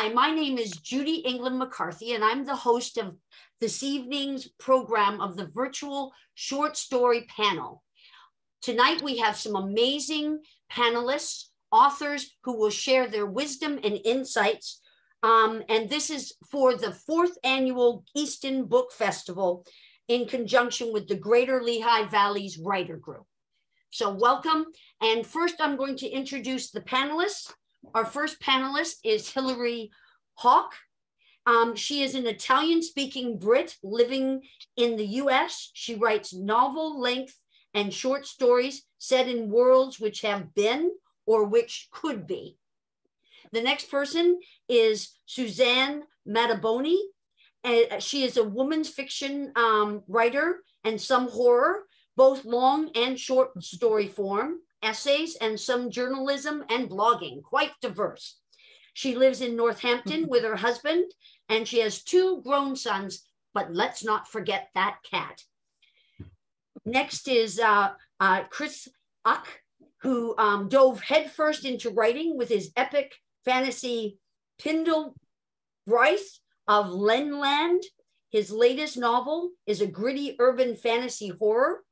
Hi, my name is Judy England-McCarthy, and I'm the host of this evening's program of the virtual short story panel. Tonight, we have some amazing panelists, authors who will share their wisdom and insights. And this is for the 4th annual Easton Book Festival in conjunction with the Greater Lehigh Valley's Writer Group. So welcome. And first, I'm going to introduce the panelists. Our first panelist is Hilary Hauck. She is an Italian-speaking Brit living in the US. She writes novel-length and short stories set in worlds which have been or which could be. The next person is Suzanne Mattaboni. She is a women's fiction writer and some horror, both long and short story form, essays, and some journalism and blogging, quite diverse. She lives in Northampton with her husband, and she has 2 grown sons, but let's not forget that cat. Next is Chris Ochs, who dove headfirst into writing with his epic fantasy Pindle Bryce of Lenland. His latest novel is a gritty urban fantasy horror,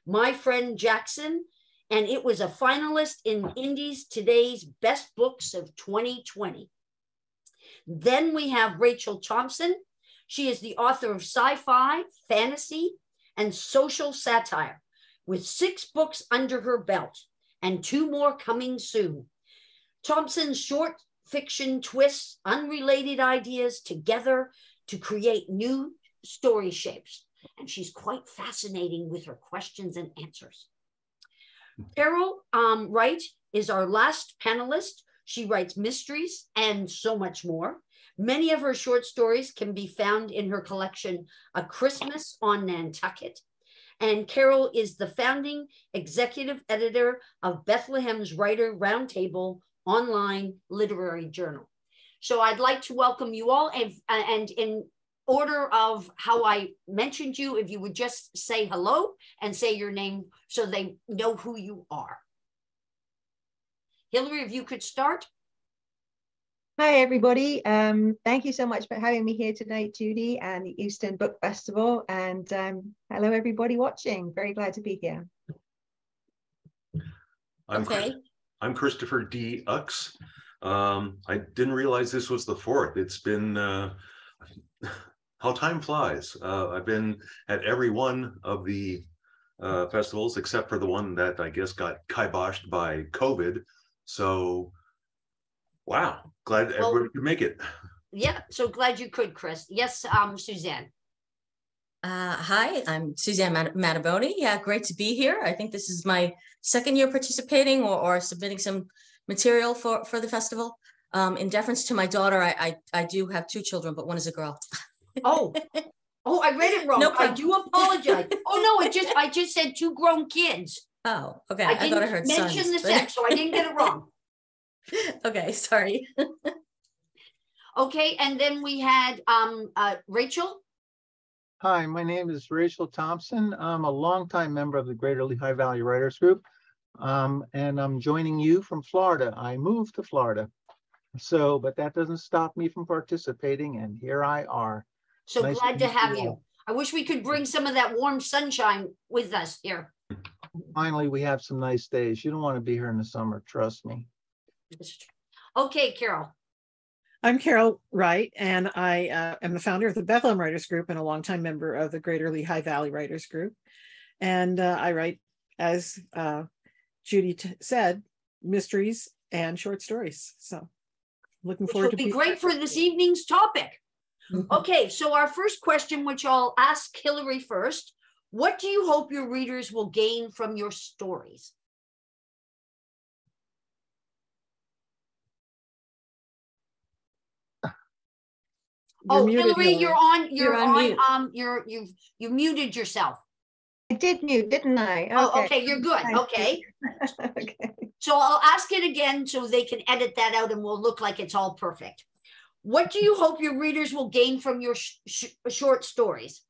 My Friend Jackson, and it was a finalist in Indies Today's Best Books of 2020. Then we have Rachel Thompson. She is the author of sci-fi, fantasy, and social satire, with 6 books under her belt and 2 more coming soon. Thompson's short fiction twists unrelated ideas together to create new story shapes, and she's quite fascinating with her questions and answers. Carol Wright is our last panelist. She writes mysteries and so much more. Many of her short stories can be found in her collection, A Christmas on Nantucket. And Carol is the founding executive editor of Bethlehem's Writer Roundtable online literary journal. So I'd like to welcome you all, and in order of how I mentioned you, if you would just say hello and say your name so they know who you are. Hilary, if you could start. Hi, everybody. Thank you so much for having me here tonight, Judy, and the Easton Book Festival. And hello, everybody watching. Very glad to be here. I'm Christopher D. Ochs. I didn't realize this was the 4th. It's been how time flies. I've been at every one of the festivals except for the one that I guess got kiboshed by COVID. So, wow, glad everybody could make it. Yeah, so glad you could, Chris. Yes, Suzanne. Hi, I'm Suzanne Mattaboni. Yeah, great to be here. I think this is my 2nd year participating or submitting some material for the festival. In deference to my daughter, I do have 2 children, but one is a girl. Oh, I read it wrong. No, I do apologize. Oh no, I just said 2 grown kids. Oh, okay. I thought I heard mention sons, the sex, so I didn't get it wrong. Okay, sorry. Okay, and then we had Rachel. Hi, my name is Rachel Thompson. I'm a longtime member of the Greater Lehigh Valley Writers Group, and I'm joining you from Florida. I moved to Florida, but that doesn't stop me from participating, and here I are. So nice glad to have you. I wish we could bring some of that warm sunshine with us here. Finally, we have some nice days. You don't want to be here in the summer, trust me. Okay, Carol. I'm Carol Wright, and I am the founder of the Bethlehem Writers Group and a longtime member of the Greater Lehigh Valley Writers Group. And I write, as Judy said, mysteries and short stories. So looking forward to be great for this evening's topic. Okay, so our first question, which I'll ask Hilary first, what do you hope your readers will gain from your stories? Hilary, you're on mute. You've muted yourself. I did mute, didn't I? Okay. Oh, okay, you're good. Okay. Okay. So I'll ask it again so they can edit that out and we'll look like it's all perfect. What do you hope your readers will gain from your short stories?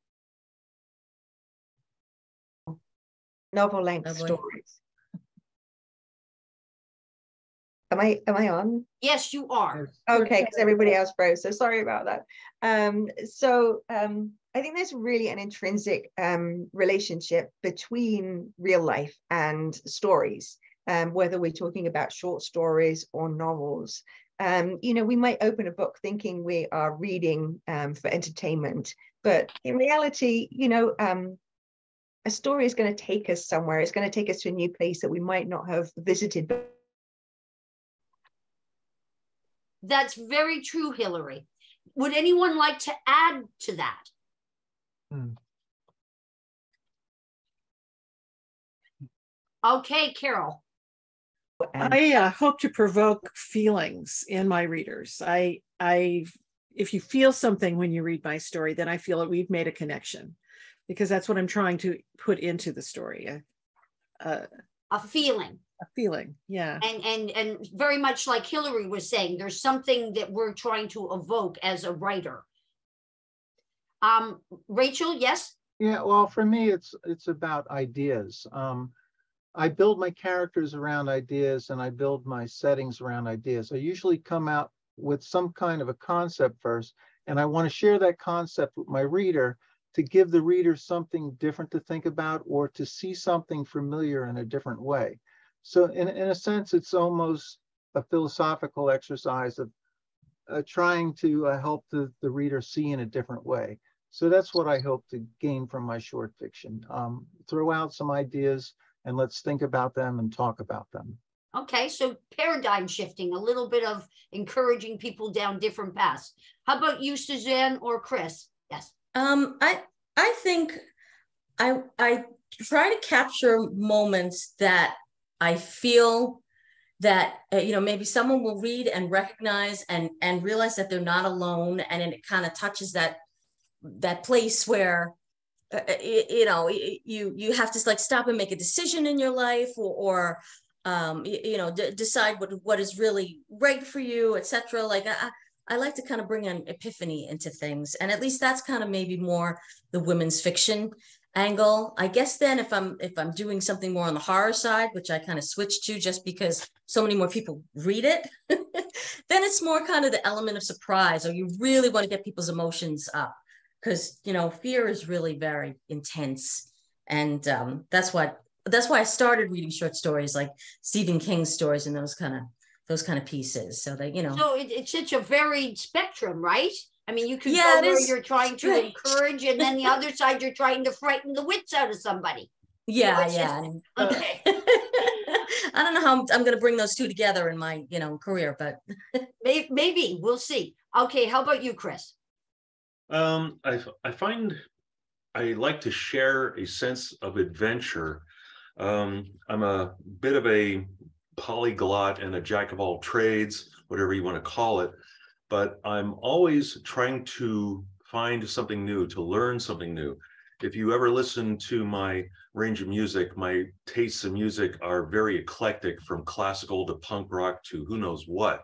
Novel-length stories. Am I on? Yes, you are. Okay, because everybody else froze. So sorry about that. I think there's really an intrinsic relationship between real life and stories, whether we're talking about short stories or novels. We might open a book thinking we are reading for entertainment, but in reality, a story is going to take us somewhere. It's going to take us to a new place that we might not have visited. That's very true, Hilary. Would anyone like to add to that? Okay, Carol. I hope to provoke feelings in my readers. If you feel something when you read my story, then I feel that we've made a connection, because that's what I'm trying to put into the story. A feeling. A feeling, yeah. And very much like Hilary was saying, there's something that we're trying to evoke as a writer. Rachel, yes? Yeah, well, for me, it's about ideas. I build my characters around ideas, and I build my settings around ideas. I usually come out with some kind of a concept first, and I want to share that concept with my reader to give the reader something different to think about, or to see something familiar in a different way. So in a sense, it's almost a philosophical exercise of trying to help the reader see in a different way. So that's what I hope to gain from my short fiction. Throw out some ideas and let's think about them and talk about them. Okay, so paradigm shifting, a little bit of encouraging people down different paths. How about you, Suzanne or Chris? Yes. I think I try to capture moments that I feel that maybe someone will read and recognize and realize that they're not alone, and then it kind of touches that place where you have to like stop and make a decision in your life, or decide what is really right for you, etc. Like I like to kind of bring an epiphany into things, and at least that's kind of maybe more the women's fiction angle. I guess then if I'm doing something more on the horror side, which I kind of switched to just because so many more people read it, then it's more kind of the element of surprise, or you really want to get people's emotions up, because fear is really very intense, and that's why I started reading short stories like Stephen King's stories and those kind of pieces, so that So it's such a varied spectrum, right? I mean, you can go where you're trying to encourage, and then the other side you're trying to frighten the wits out of somebody. Yeah. Okay. I don't know how I'm going to bring those two together in my career, but maybe we'll see. Okay, how about you, Chris? I find I like to share a sense of adventure. I'm a bit of a polyglot and a jack of all trades, whatever you want to call it, but I'm always trying to find something new, to learn something new. If you ever listen to my range of music, my tastes in music are very eclectic, from classical to punk rock to who knows what.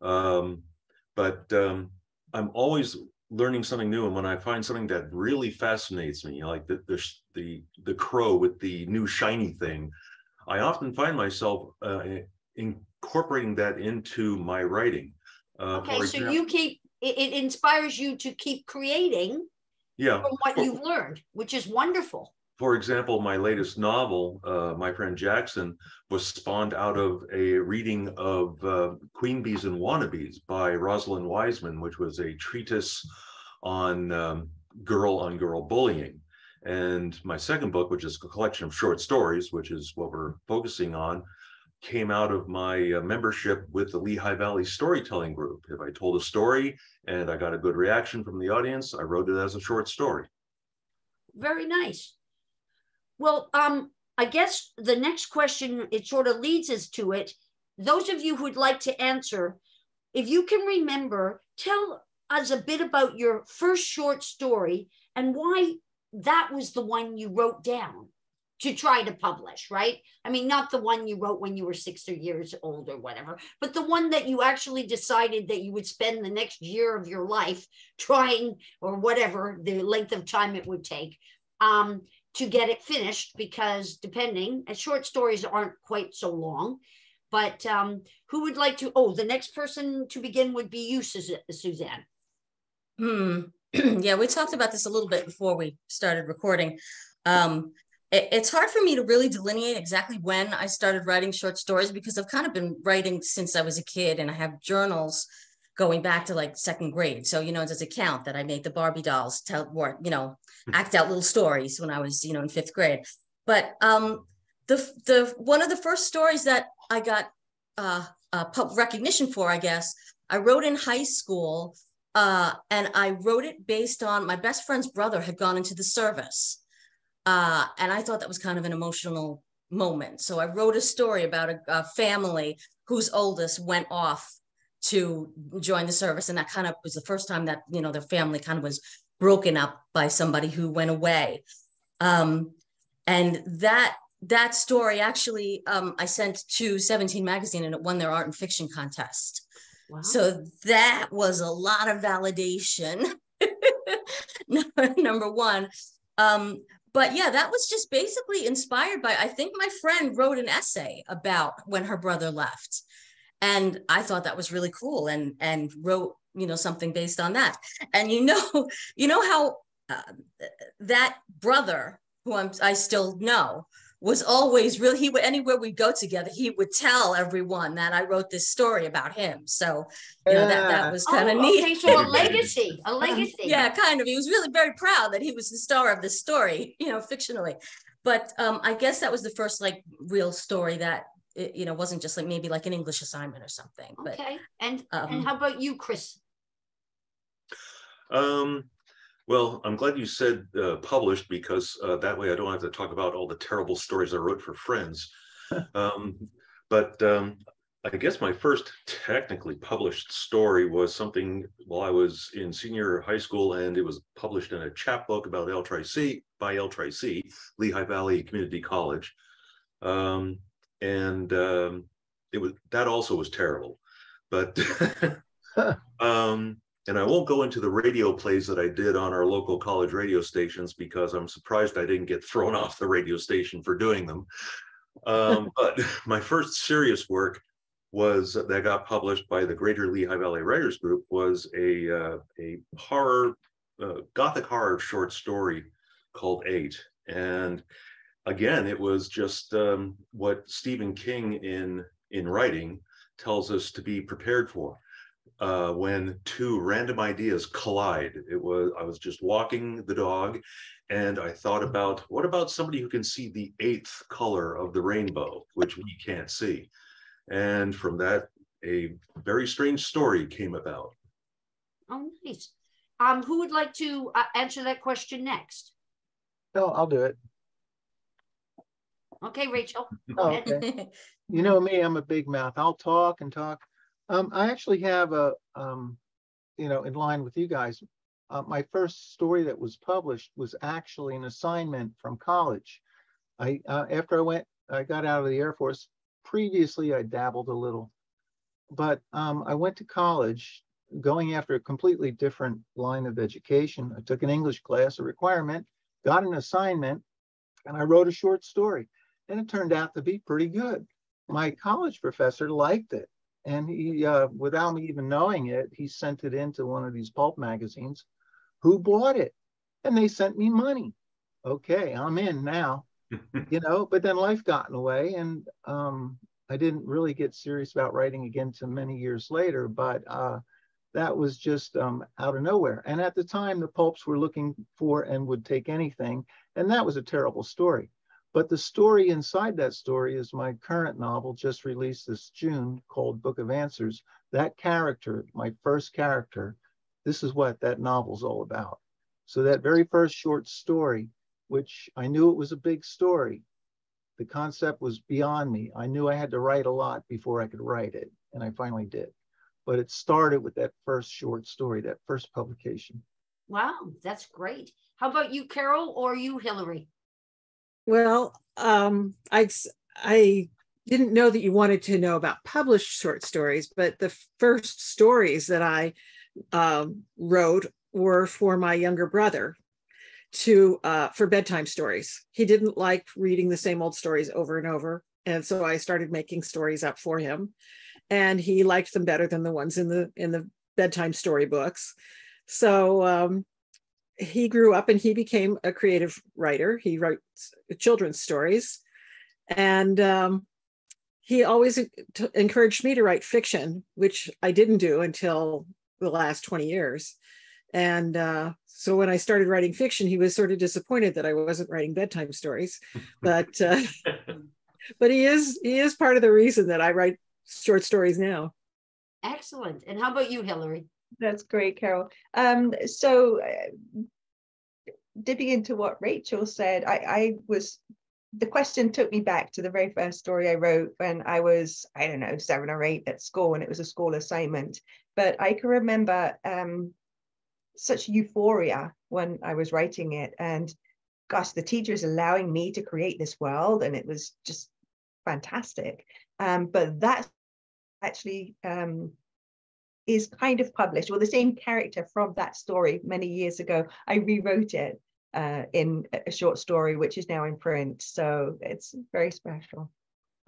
But I'm always learning something new, and when I find something that really fascinates me, like the crow with the new shiny thing, I often find myself incorporating that into my writing. Okay, so it inspires you to keep creating from what you've learned, which is wonderful. For example, my latest novel, My Friend Jackson, was spawned out of a reading of Queen Bees and Wannabes by Rosalind Wiseman, which was a treatise on girl-on-girl bullying. And my second book, which is a collection of short stories, which is what we're focusing on, came out of my membership with the Lehigh Valley Storytelling Group. If I told a story and I got a good reaction from the audience, I wrote it as a short story. Very nice. Well, I guess the next question, it sort of leads us to it. Those of you who'd like to answer, if you can remember, tell us a bit about your first short story and why that was the one you wrote down to try to publish, right? I mean, not the one you wrote when you were 6 years old or whatever, but the one that you actually decided that you would spend the next year of your life trying, or whatever the length of time it would take, to get it finished, because depending, short stories aren't quite so long. But who would like to? Oh, the next person to begin would be you, Suzanne. Yeah, we talked about this a little bit before we started recording. It's hard for me to really delineate exactly when I started writing short stories, because I've kind of been writing since I was a kid, and I have journals going back to like second grade. So, does it count that I made the Barbie dolls act out little stories when I was, in fifth grade? But the one of the first stories that I got recognition for, I guess, I wrote in high school, and I wrote it based on my best friend's brother had gone into the service. And I thought that was kind of an emotional moment. So I wrote a story about a family whose oldest went off to join the service. And that kind of was the first time that, their family kind of was broken up by somebody who went away. And that story actually, I sent to 17 magazine, and it won their art and fiction contest. Wow. So that was a lot of validation, number one. But yeah, that was just basically inspired by, I think my friend wrote an essay about when her brother left. And I thought that was really cool, and wrote, something based on that. And how that brother, who I still know, was always really, anywhere we go together, he would tell everyone that I wrote this story about him. So, that was kind of neat. Okay, so a legacy. Yeah, kind of. He was really very proud that he was the star of this story, fictionally. But I guess that was the first real story that, wasn't just maybe an English assignment or something. Okay. And how about you, Chris? Well, I'm glad you said published, because that way I don't have to talk about all the terrible stories I wrote for friends. But I guess my first technically published story was something while I was in senior high school, and it was published in a chapbook about LTRC, Lehigh Valley Community College. That also was terrible. But and I won't go into the radio plays that I did on our local college radio stations, because I'm surprised I didn't get thrown off the radio station for doing them. But my first serious work that got published by the Greater Lehigh Valley Writers Group was a horror, gothic horror short story called 8. And again, it was just what Stephen King in writing tells us to be prepared for. When two random ideas collide. I was just walking the dog, and I thought about, what about somebody who can see the 8th color of the rainbow, which we can't see? And from that, a very strange story came about. Oh, nice. Who would like to answer that question next? No, I'll do it. Okay, Rachel. Oh, okay. You know me, I'm a big mouth. I'll talk and talk. I actually have in line with you guys, my first story that was published was actually an assignment from college. After I got out of the Air Force. Previously, I dabbled a little, but I went to college going after a completely different line of education. I took an English class, a requirement, got an assignment, and I wrote a short story, and it turned out to be pretty good. My college professor liked it. And he, without me even knowing it, he sent it into one of these pulp magazines, who bought it, and they sent me money. Okay, I'm in now, but then life got in the way, and I didn't really get serious about writing again till many years later, but that was just out of nowhere. And at the time, the pulps were looking for and would take anything, and that was a terrible story. But the story inside that story is my current novel, just released this June, called Book of Answers. That character, my first character, this is what that novel's all about. So that very first short story, which I knew it was a big story, the concept was beyond me. I knew I had to write a lot before I could write it, and I finally did. But it started with that first short story, that first publication. Wow, that's great. How about you, Carol, or you, Hilary? Well, I didn't know that you wanted to know about published short stories, but the first stories that I wrote were for my younger brother. for bedtime stories. He didn't like reading the same old stories over and over. And so I started making stories up for him. And he liked them better than the ones in the bedtime story books. So he grew up and he became a creative writer. He writes children's stories. And he always encouraged me to write fiction, which I didn't do until the last 20 years. And so when I started writing fiction, he was sort of disappointed that I wasn't writing bedtime stories. But he is part of the reason that I write short stories now. Excellent. And how about you, Hilary? That's great, Carol. So dipping into what Rachel said, the question took me back to the very first story I wrote when I was, I don't know, 7 or 8 at school, and it was a school assignment. But I can remember such euphoria when I was writing it. And gosh, the teachers allowing me to create this world, and it was just fantastic. But that actually is kind of published, or the same character from that story many years ago. I rewrote it in a short story, which is now in print. So it's very special.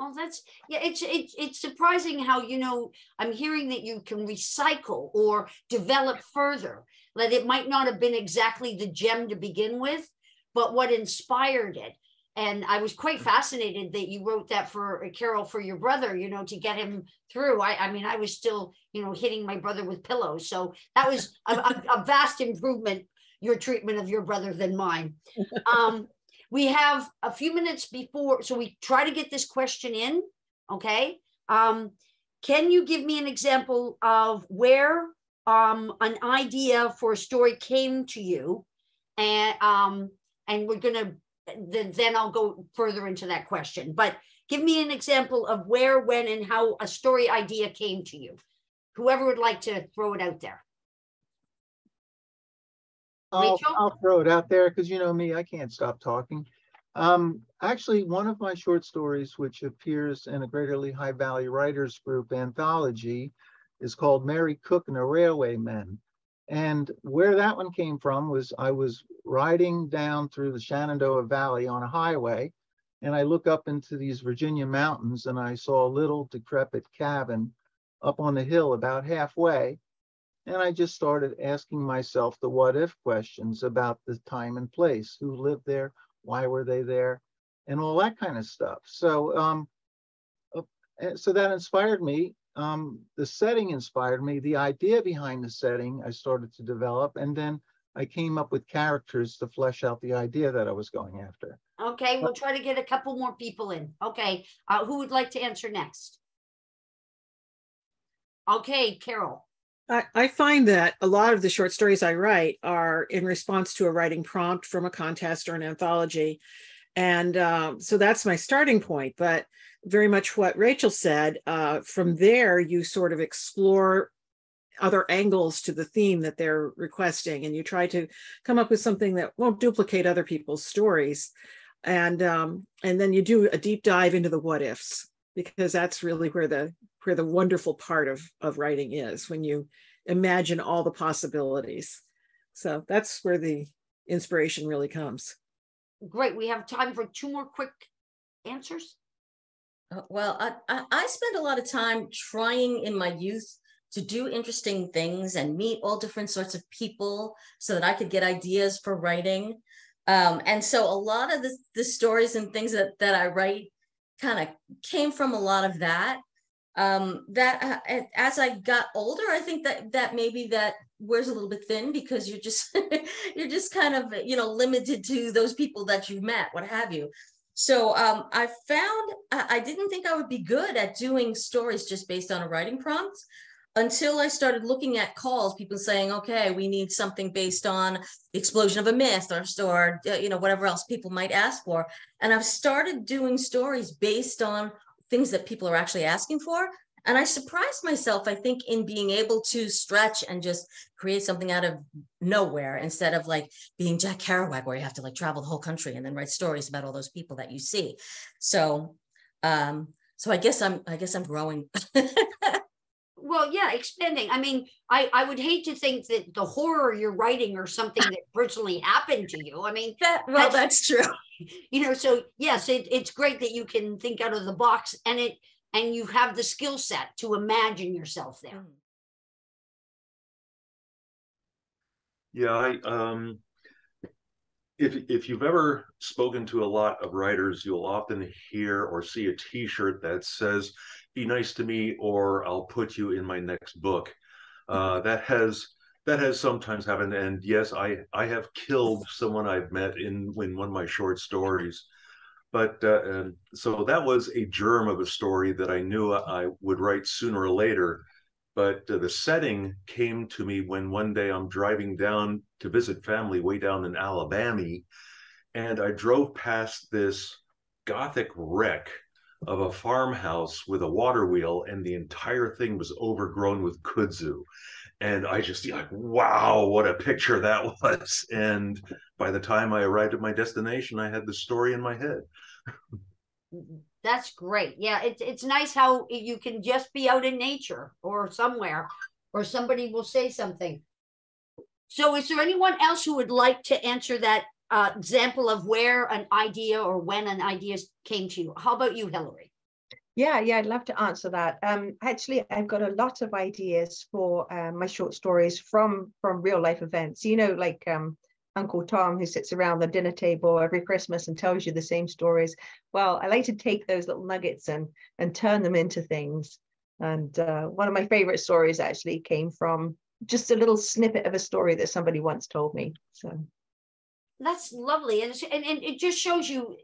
Oh, that's, yeah, it's surprising how, you know, I'm hearing that you can recycle or develop further, that it might not have been exactly the gem to begin with, but what inspired it. And I was quite fascinated that you wrote that for Carol, for your brother, you know, to get him through. I mean, I was still, you know, hitting my brother with pillows. So that was a vast improvement, your treatment of your brother, than mine. We have a few minutes before, so we try to get this question in, okay? Can you give me an example of where an idea for a story came to you? And we're gonna, then I'll go further into that question. But give me an example of where, when, and how a story idea came to you. Whoever would like to throw it out there. I'll throw it out there because you know me, I can't stop talking. Actually, one of my short stories, which appears in a Greater Lehigh Valley Writers Group anthology, is called Mary Cook and the Railwaymen. And where that one came from was I was riding down through the Shenandoah Valley on a highway, and I look up into these Virginia mountains, and I saw a little decrepit cabin up on the hill about halfway. And I just started asking myself the what if questions about the time and place, who lived there, why were they there, and all that kind of stuff. So, so that inspired me. The setting inspired me. The idea behind the setting I started to develop, and then I came up with characters to flesh out the idea that I was going after. Okay, we'll try to get a couple more people in. Okay, who would like to answer next? Okay, Carol. I find that a lot of the short stories I write are in response to a writing prompt from a contest or an anthology. And so that's my starting point. But very much what Rachel said, from there, you sort of explore other angles to the theme that they're requesting. And you try to come up with something that won't duplicate other people's stories. And then you do a deep dive into the what ifs, because that's really where the wonderful part of writing is, when you imagine all the possibilities. So that's where the inspiration really comes. Great. We have time for 2 more quick answers. Well, I spent a lot of time trying in my youth to do interesting things and meet all different sorts of people so that I could get ideas for writing. And so a lot of the stories and things that I write kind of came from a lot of that. As I got older, I think that maybe that wears a little bit thin, because you're just you're just kind of, you know, limited to those people that you've met, what have you. So I found I didn't think I would be good at doing stories just based on a writing prompt, until I started looking at calls, people saying, okay, we need something based on the explosion of a myth, or you know, whatever else people might ask for. And I've started doing stories based on things that people are actually asking for. And I surprised myself, I think, in being able to stretch and just create something out of nowhere, instead of like being Jack Kerouac, where you have to like travel the whole country and then write stories about all those people that you see. So, so I guess I'm growing. Well, yeah, expanding. I mean, I would hate to think that the horror you're writing or something that personally happened to you. I mean, that's true. You know, so yes, it's great that you can think out of the box, and you have the skill set to imagine yourself there. Yeah, if you've ever spoken to a lot of writers, you'll often hear or see a T-shirt that says, "Be nice to me, or I'll put you in my next book." That has sometimes happened, and yes, I have killed someone I've met in one of my short stories. But so that was a germ of a story that I knew I would write sooner or later. But the setting came to me when one day I'm driving down to visit family way down in Alabama, and I drove past this Gothic wreck of a farmhouse with a water wheel, and the entire thing was overgrown with kudzu. And I just like, wow, what a picture that was. And by the time I arrived at my destination, I had the story in my head. That's great. Yeah, it's nice how you can just be out in nature or somewhere, or somebody will say something. So is there anyone else who would like to answer that example of where an idea or when an idea came to you? How about you, Hilary? Yeah, I'd love to answer that. Actually, I've got a lot of ideas for my short stories from real life events. You know, like Uncle Tom, who sits around the dinner table every Christmas and tells you the same stories. Well, I like to take those little nuggets and turn them into things. And one of my favorite stories actually came from just a little snippet of a story that somebody once told me. So that's lovely, and it just shows you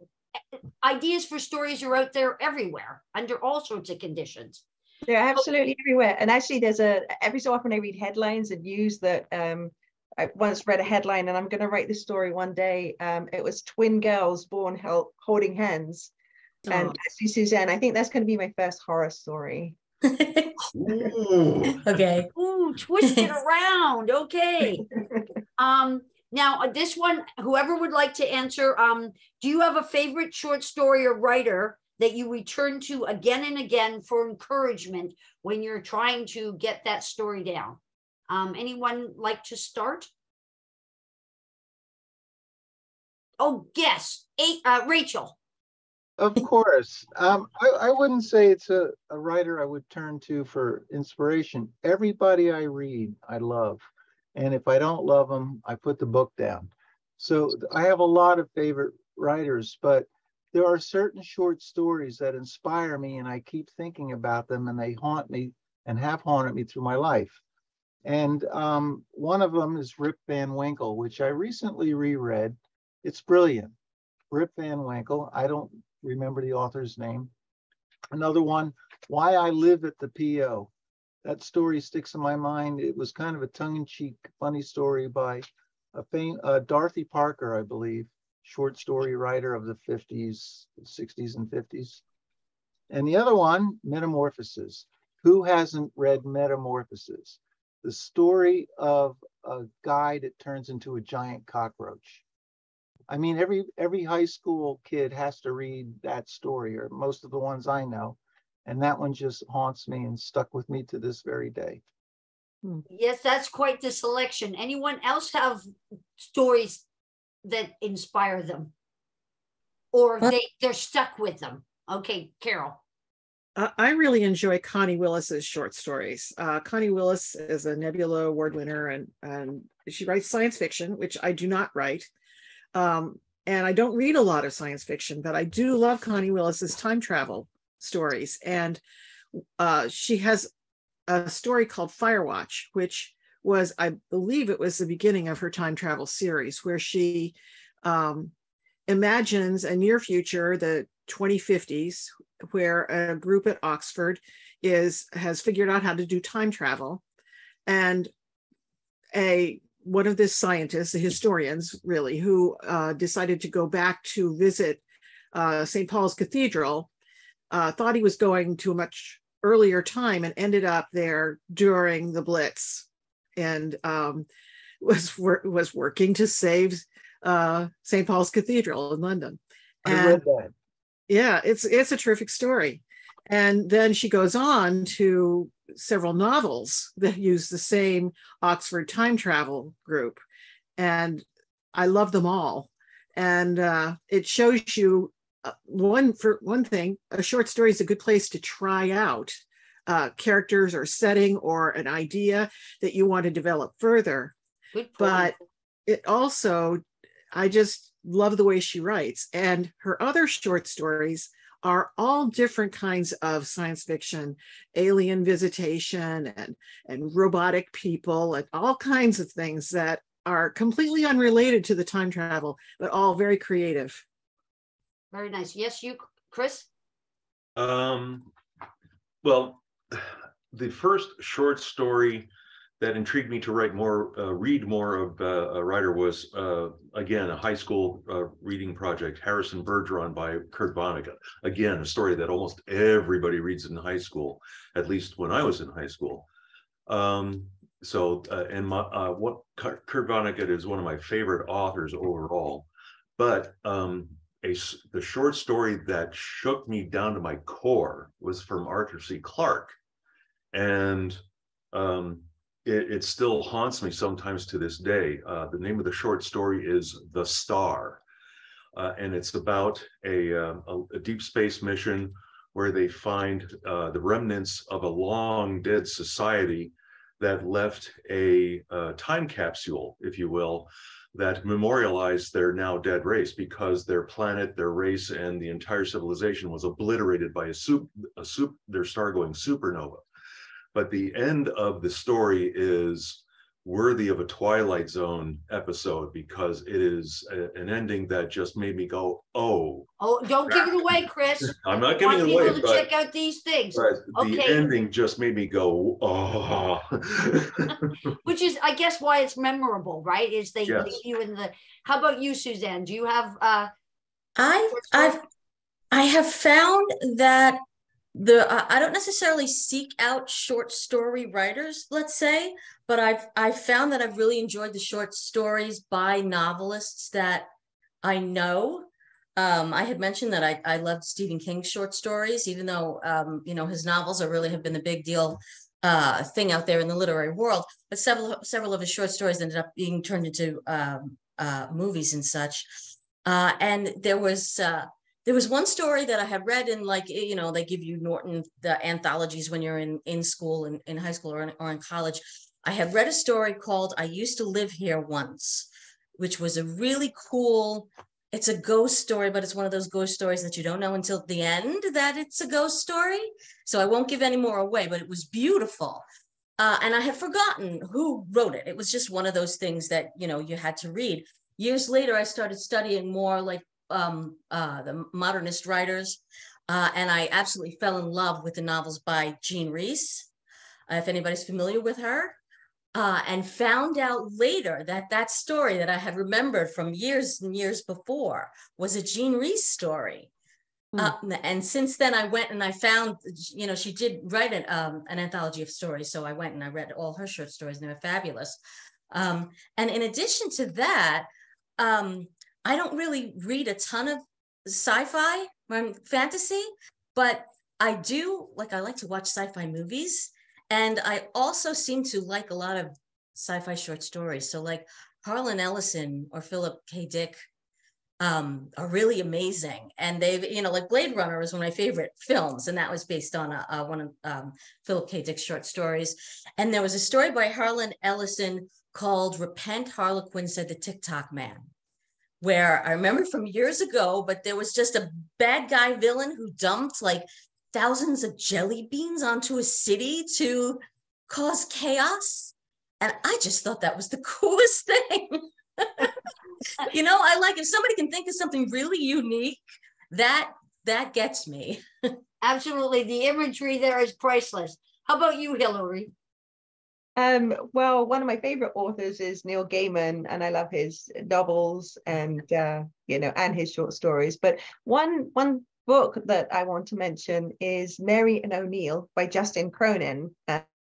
ideas for stories are out there everywhere under all sorts of conditions. They're absolutely everywhere. And actually, there's every so often I read headlines and news that I once read a headline, and I'm going to write this story one day. It was twin girls born holding hands. Oh. And actually, Suzanne, I think that's going to be my first horror story. Ooh. Okay. Ooh, twist it around. Okay. Now this one, whoever would like to answer, do you have a favorite short story or writer that you return to again and again for encouragement when you're trying to get that story down? Anyone like to start? Oh, yes. Rachel. Of course. I wouldn't say it's a writer I would turn to for inspiration. Everybody I read, I love. And if I don't love them, I put the book down. So I have a lot of favorite writers, but there are certain short stories that inspire me, and I keep thinking about them, and they haunt me and have haunted me through my life. And one of them is Rip Van Winkle, which I recently reread. It's brilliant. Rip Van Winkle. I don't remember the author's name. Another one, Why I Live at the PO. That story sticks in my mind. It was kind of a tongue-in-cheek, funny story by Dorothy Parker, I believe, short story writer of the 50s, 60s, and 50s. And the other one, Metamorphoses. Who hasn't read Metamorphoses? The story of a guy that turns into a giant cockroach. I mean, every high school kid has to read that story, or most of the ones I know. And that one just haunts me and stuck with me to this very day. Yes, that's quite the selection. Anyone else have stories that inspire them? Or they're stuck with them? Okay, Carol. I really enjoy Connie Willis's short stories. Connie Willis is a Nebula Award winner, and she writes science fiction, which I do not write. And I don't read a lot of science fiction, but I do love Connie Willis's time travel stories. And she has a story called Firewatch, which was, I believe it was the beginning of her time travel series, where she imagines a near future, the 2050s, where a group at Oxford has figured out how to do time travel. And one of the scientists, the historians really, who decided to go back to visit St. Paul's Cathedral, thought he was going to a much earlier time and ended up there during the Blitz, and was working to save St. Paul's Cathedral in London. I read that. Yeah, it's a terrific story. And then she goes on to several novels that use the same Oxford time travel group. And I love them all. And it shows you, for one thing, a short story is a good place to try out characters or setting or an idea that you want to develop further. Good point. But it also, I just love the way she writes. And her other short stories are all different kinds of science fiction, alien visitation and robotic people and all kinds of things that are completely unrelated to the time travel, but all very creative. Very nice. Yes, you, Chris? Well, the first short story that intrigued me to read more of a writer was, again, a high school reading project, Harrison Bergeron by Kurt Vonnegut. Again, a story that almost everybody reads in high school, at least when I was in high school. Kurt Vonnegut is one of my favorite authors overall, but the short story that shook me down to my core was from Arthur C. Clarke. And it still haunts me sometimes to this day. The name of the short story is The Star. And it's about a deep space mission where they find the remnants of a long dead society that left a time capsule, if you will, that memorialized their now dead race, because their planet, their race, and the entire civilization was obliterated by their star-going supernova. But the end of the story is worthy of a Twilight Zone episode, because it is an ending that just made me go, oh. Oh, don't give it away, Chris. I'm not giving it away, people to check out these things. But the ending just made me go, oh. Which is, I guess, why it's memorable, right? Is they Yes. leave you in the. How about you, Suzanne? Do you have? I have found that I don't necessarily seek out short story writers, let's say, but I've found that I've really enjoyed the short stories by novelists that I know. I had mentioned that I loved Stephen King's short stories, even though his novels have been the big deal thing out there in the literary world. But several of his short stories ended up being turned into movies and such. And there was one story that I had read in, they give you the anthologies when you're in school, in high school or in college. I had read a story called I Used to Live Here Once, which was a really cool, it's a ghost story, but it's one of those ghost stories that you don't know until the end that it's a ghost story. So I won't give any more away, but it was beautiful. And I had forgotten who wrote it. It was just one of those things that, you had to read. Years later, I started studying more like the modernist writers, and I absolutely fell in love with the novels by Jean Rhys, if anybody's familiar with her, and found out later that story that I had remembered from years and years before was a Jean Rhys story. And since then I went and I found, she did write an anthology of stories, so I went and I read all her short stories, and they were fabulous. And in addition to that, I don't really read a ton of sci-fi or fantasy, but I like to watch sci-fi movies. And I also seem to like a lot of sci-fi short stories. So like Harlan Ellison or Philip K. Dick are really amazing. And they've, like Blade Runner is one of my favorite films. And that was based on one of Philip K. Dick's short stories. And there was a story by Harlan Ellison called Repent, Harlequin Said the TikTok Man, where I remember from years ago, but there was just a bad guy villain who dumped like thousands of jelly beans onto a city to cause chaos. And I just thought that was the coolest thing. I like if somebody can think of something really unique, that gets me. Absolutely. The imagery there is priceless. How about you, Hilary? Well, one of my favorite authors is Neil Gaiman, and I love his novels and and his short stories. But one book that I want to mention is Mary and O'Neill by Justin Cronin.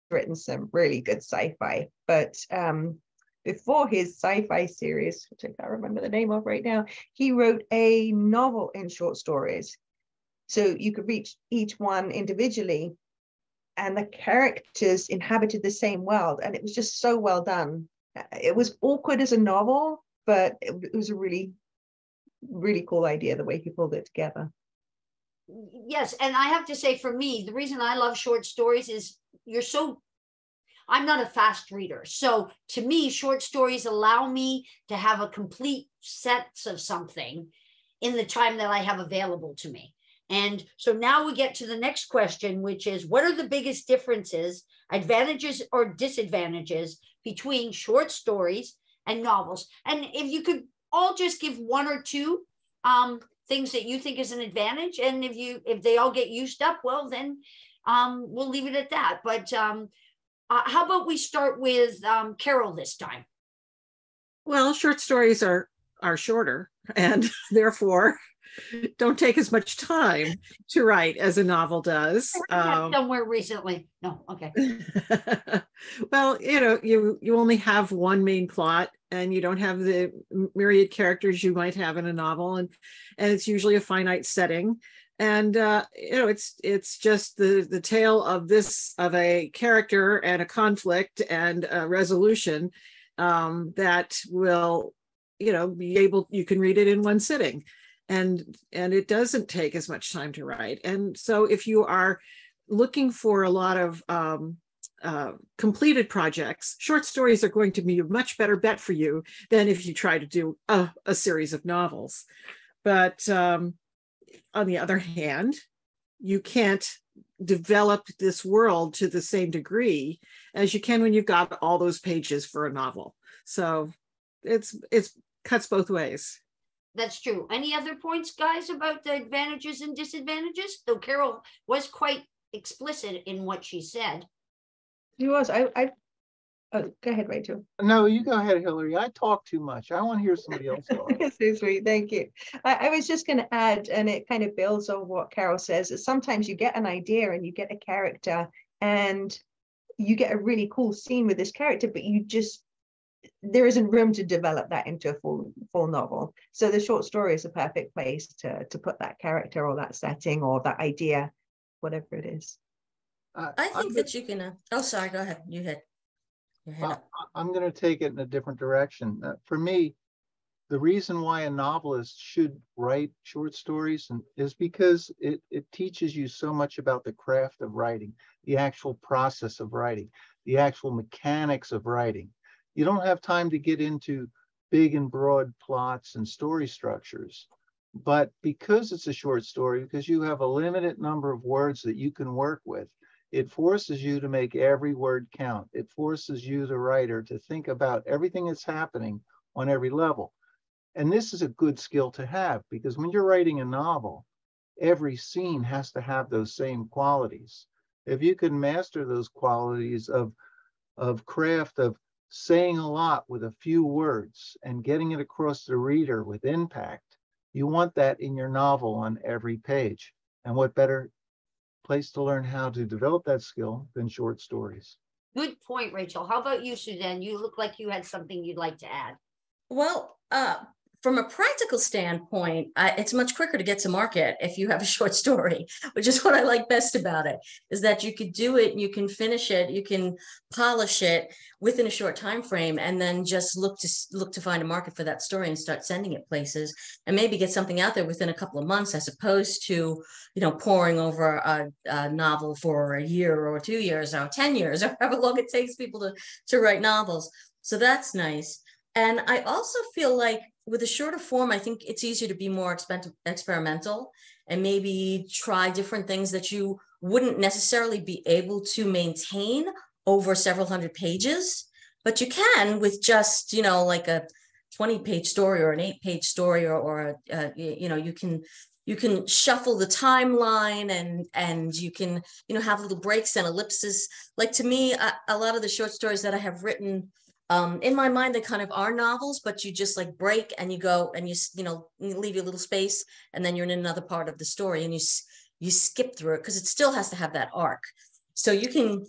Written some really good sci-fi, but before his sci-fi series, which I can't remember the name of right now, he wrote a novel in short stories. So you could read each one individually, and the characters inhabited the same world, and it was just so well done. It was awkward as a novel, but it was a really, really cool idea the way he pulled it together. Yes, and I have to say, for me, the reason I love short stories is I'm not a fast reader. So to me, short stories allow me to have a complete set of something in the time that I have available to me. And so now we get to the next question, which is, what are the biggest differences, advantages or disadvantages between short stories and novels? And if you could all just give one or two things that you think is an advantage, and if they all get used up, well, then we'll leave it at that. But how about we start with Carol this time? Well, short stories are shorter and therefore don't take as much time to write as a novel does. Somewhere recently. No, okay. Well, you only have one main plot, and you don't have the myriad characters you might have in a novel, and it's usually a finite setting. And it's just the tale of a character and a conflict and a resolution that will, you can read it in one sitting, and it doesn't take as much time to write. And so if you are looking for a lot of completed projects, short stories are going to be a much better bet for you than if you try to do a series of novels. But on the other hand, you can't develop this world to the same degree as you can when you've got all those pages for a novel. So it's cuts both ways. That's true. Any other points, guys, about the advantages and disadvantages? Though Carol was quite explicit in what she said. She was. Oh, go ahead, Rachel. No, you go ahead, Hilary. I talk too much. I want to hear somebody else talk. That's so sweet. Thank you. I was just going to add, and it kind of builds on what Carol says, that sometimes you get an idea and you get a character and you get a really cool scene with this character, but there isn't room to develop that into a full novel. So the short story is a perfect place to put that character or that setting or that idea, whatever it is. I think that you can. Oh, sorry. Go ahead. You hit. I'm going to take it in a different direction. For me, the reason why a novelist should write short stories is because it teaches you so much about the craft of writing, the actual process of writing, the actual mechanics of writing. You don't have time to get into big and broad plots and story structures. But because it's a short story, because you have a limited number of words that you can work with, it forces you to make every word count. It forces you, the writer, to think about everything that's happening on every level. And this is a good skill to have, because when you're writing a novel, every scene has to have those same qualities. If you can master those qualities of craft, of saying a lot with a few words and getting it across the reader with impact, you want that in your novel on every page. And what better place to learn how to develop that skill than short stories. Good point, Rachel. How about you, Suzanne? You look like you had something you'd like to add. Well, from a practical standpoint, it's much quicker to get to market if you have a short story, which is what I like best about it, is that you could do it, you can finish it, you can polish it within a short time frame, and then just look to find a market for that story and start sending it places, and maybe get something out there within a couple of months, as opposed to, poring over a novel for a year or 2 years or 10 years or however long it takes people to write novels. So that's nice. And I also feel like with a shorter form, I think it's easier to be more experimental and maybe try different things that you wouldn't necessarily be able to maintain over several hundred pages, but you can with just, like a 20-page story or an 8-page story, or you can shuffle the timeline and you can, have little breaks and ellipses. Like, to me, a lot of the short stories that I have written, in my mind, they kind of are novels, but you just like break and you go and you leave your little space, and then you're in another part of the story and you skip through it because it still has to have that arc. So you can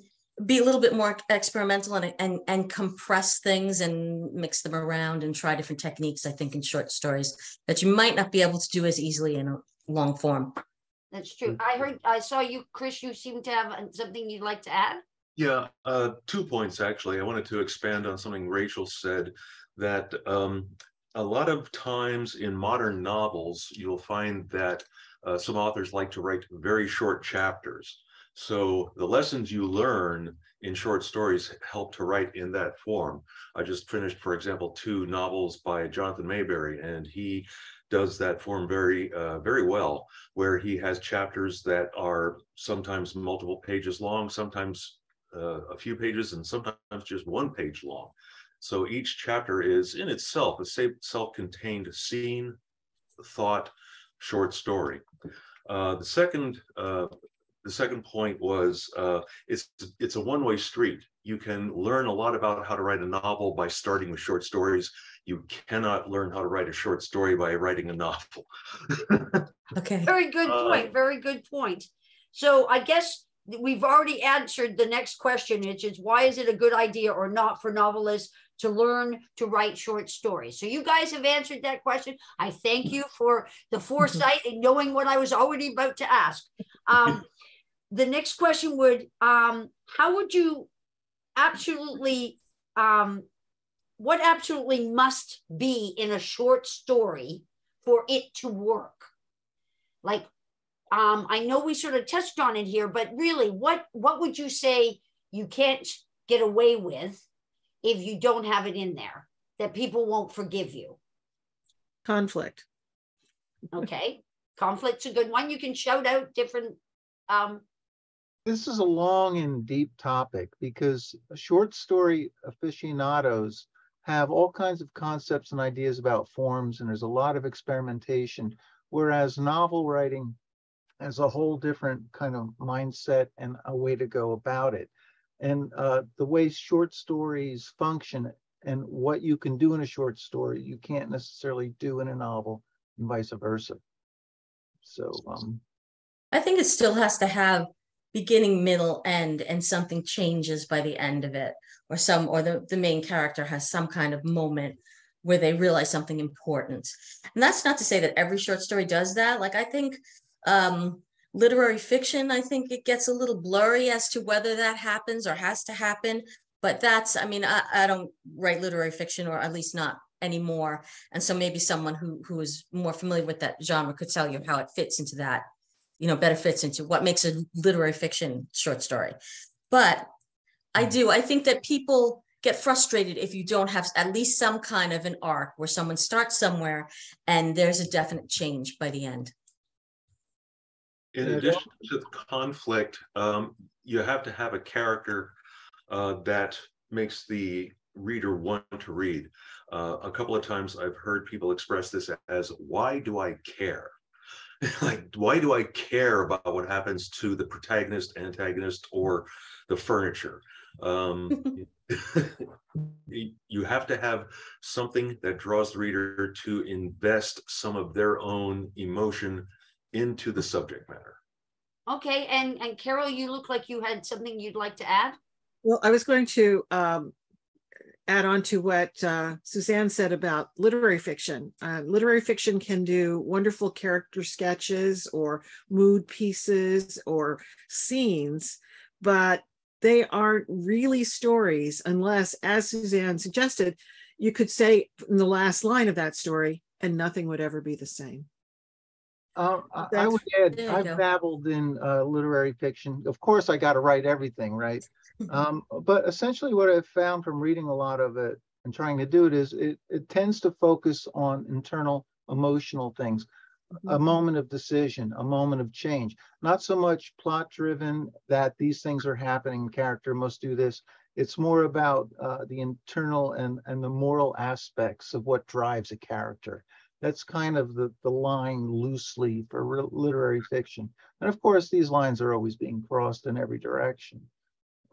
be a little bit more experimental and compress things and mix them around and try different techniques, I think, in short stories that you might not be able to do as easily in a long form. That's true. I saw you, Chris, you seem to have something you'd like to add? Yeah, 2 points actually. I wanted to expand on something Rachel said, that a lot of times in modern novels, you'll find that some authors like to write very short chapters. So the lessons you learn in short stories help to write in that form. I just finished, for example, 2 novels by Jonathan Mayberry, and he does that form very well, where he has chapters that are sometimes multiple pages long, sometimes a few pages, and sometimes just 1 page long. So each chapter is in itself a self-contained scene, thought, short story. The second point was it's a one-way street. You can learn a lot about how to write a novel by starting with short stories. You cannot learn how to write a short story by writing a novel. Okay. Very good point. Very good point. So I guess we've already answered the next question, which is why is it a good idea or not for novelists to learn to write short stories? So you guys have answered that question. I thank you for the foresight and knowing what I was already about to ask. The next question would, how would you absolutely, what absolutely must be in a short story for it to work? Like, I know we sort of touched on it here, but really, what would you say you can't get away with if you don't have it in there, that people won't forgive you? Conflict. Okay. Conflict's a good one. You can shout out different. This is a long and deep topic because short story aficionados have all kinds of concepts and ideas about forms, and there's a lot of experimentation, whereas novel writing has a whole different kind of mindset and a way to go about it. And the way short stories function and what you can do in a short story, you can't necessarily do in a novel, and vice versa. So I think it still has to have beginning, middle, end, and something changes by the end of it, or the main character has some kind of moment where they realize something important. And that's not to say that every short story does that. Like, I think literary fiction, I think it gets a little blurry as to whether that happens or has to happen. But that's, I mean, I don't write literary fiction, or at least not anymore. And so maybe someone who is more familiar with that genre could tell you how it fits into that, better fits into what makes a literary fiction short story. But I think that people get frustrated if you don't have at least some kind of an arc where someone starts somewhere and there's a definite change by the end. In addition to the conflict, you have to have a character that makes the reader want to read. A couple of times I've heard people express this as, why do I care? Like, why do I care about what happens to the protagonist, antagonist, or the furniture? You have to have something that draws the reader to invest some of their own emotion into the subject matter. Okay, and Carol, you look like you had something you'd like to add. Well, I was going to add on to what Suzanne said about literary fiction. Literary fiction can do wonderful character sketches or mood pieces or scenes, but they aren't really stories unless, as Suzanne suggested, you could say in the last line of that story, and nothing would ever be the same. I would add, I've dabbled in literary fiction. Of course, I got to write everything, right? But essentially what I've found from reading a lot of it and trying to do it is it tends to focus on internal emotional things, a moment of decision, a moment of change, not so much plot driven that these things are happening, character must do this. It's more about the internal and the moral aspects of what drives a character. That's kind of the line loosely for literary fiction. And of course, these lines are always being crossed in every direction.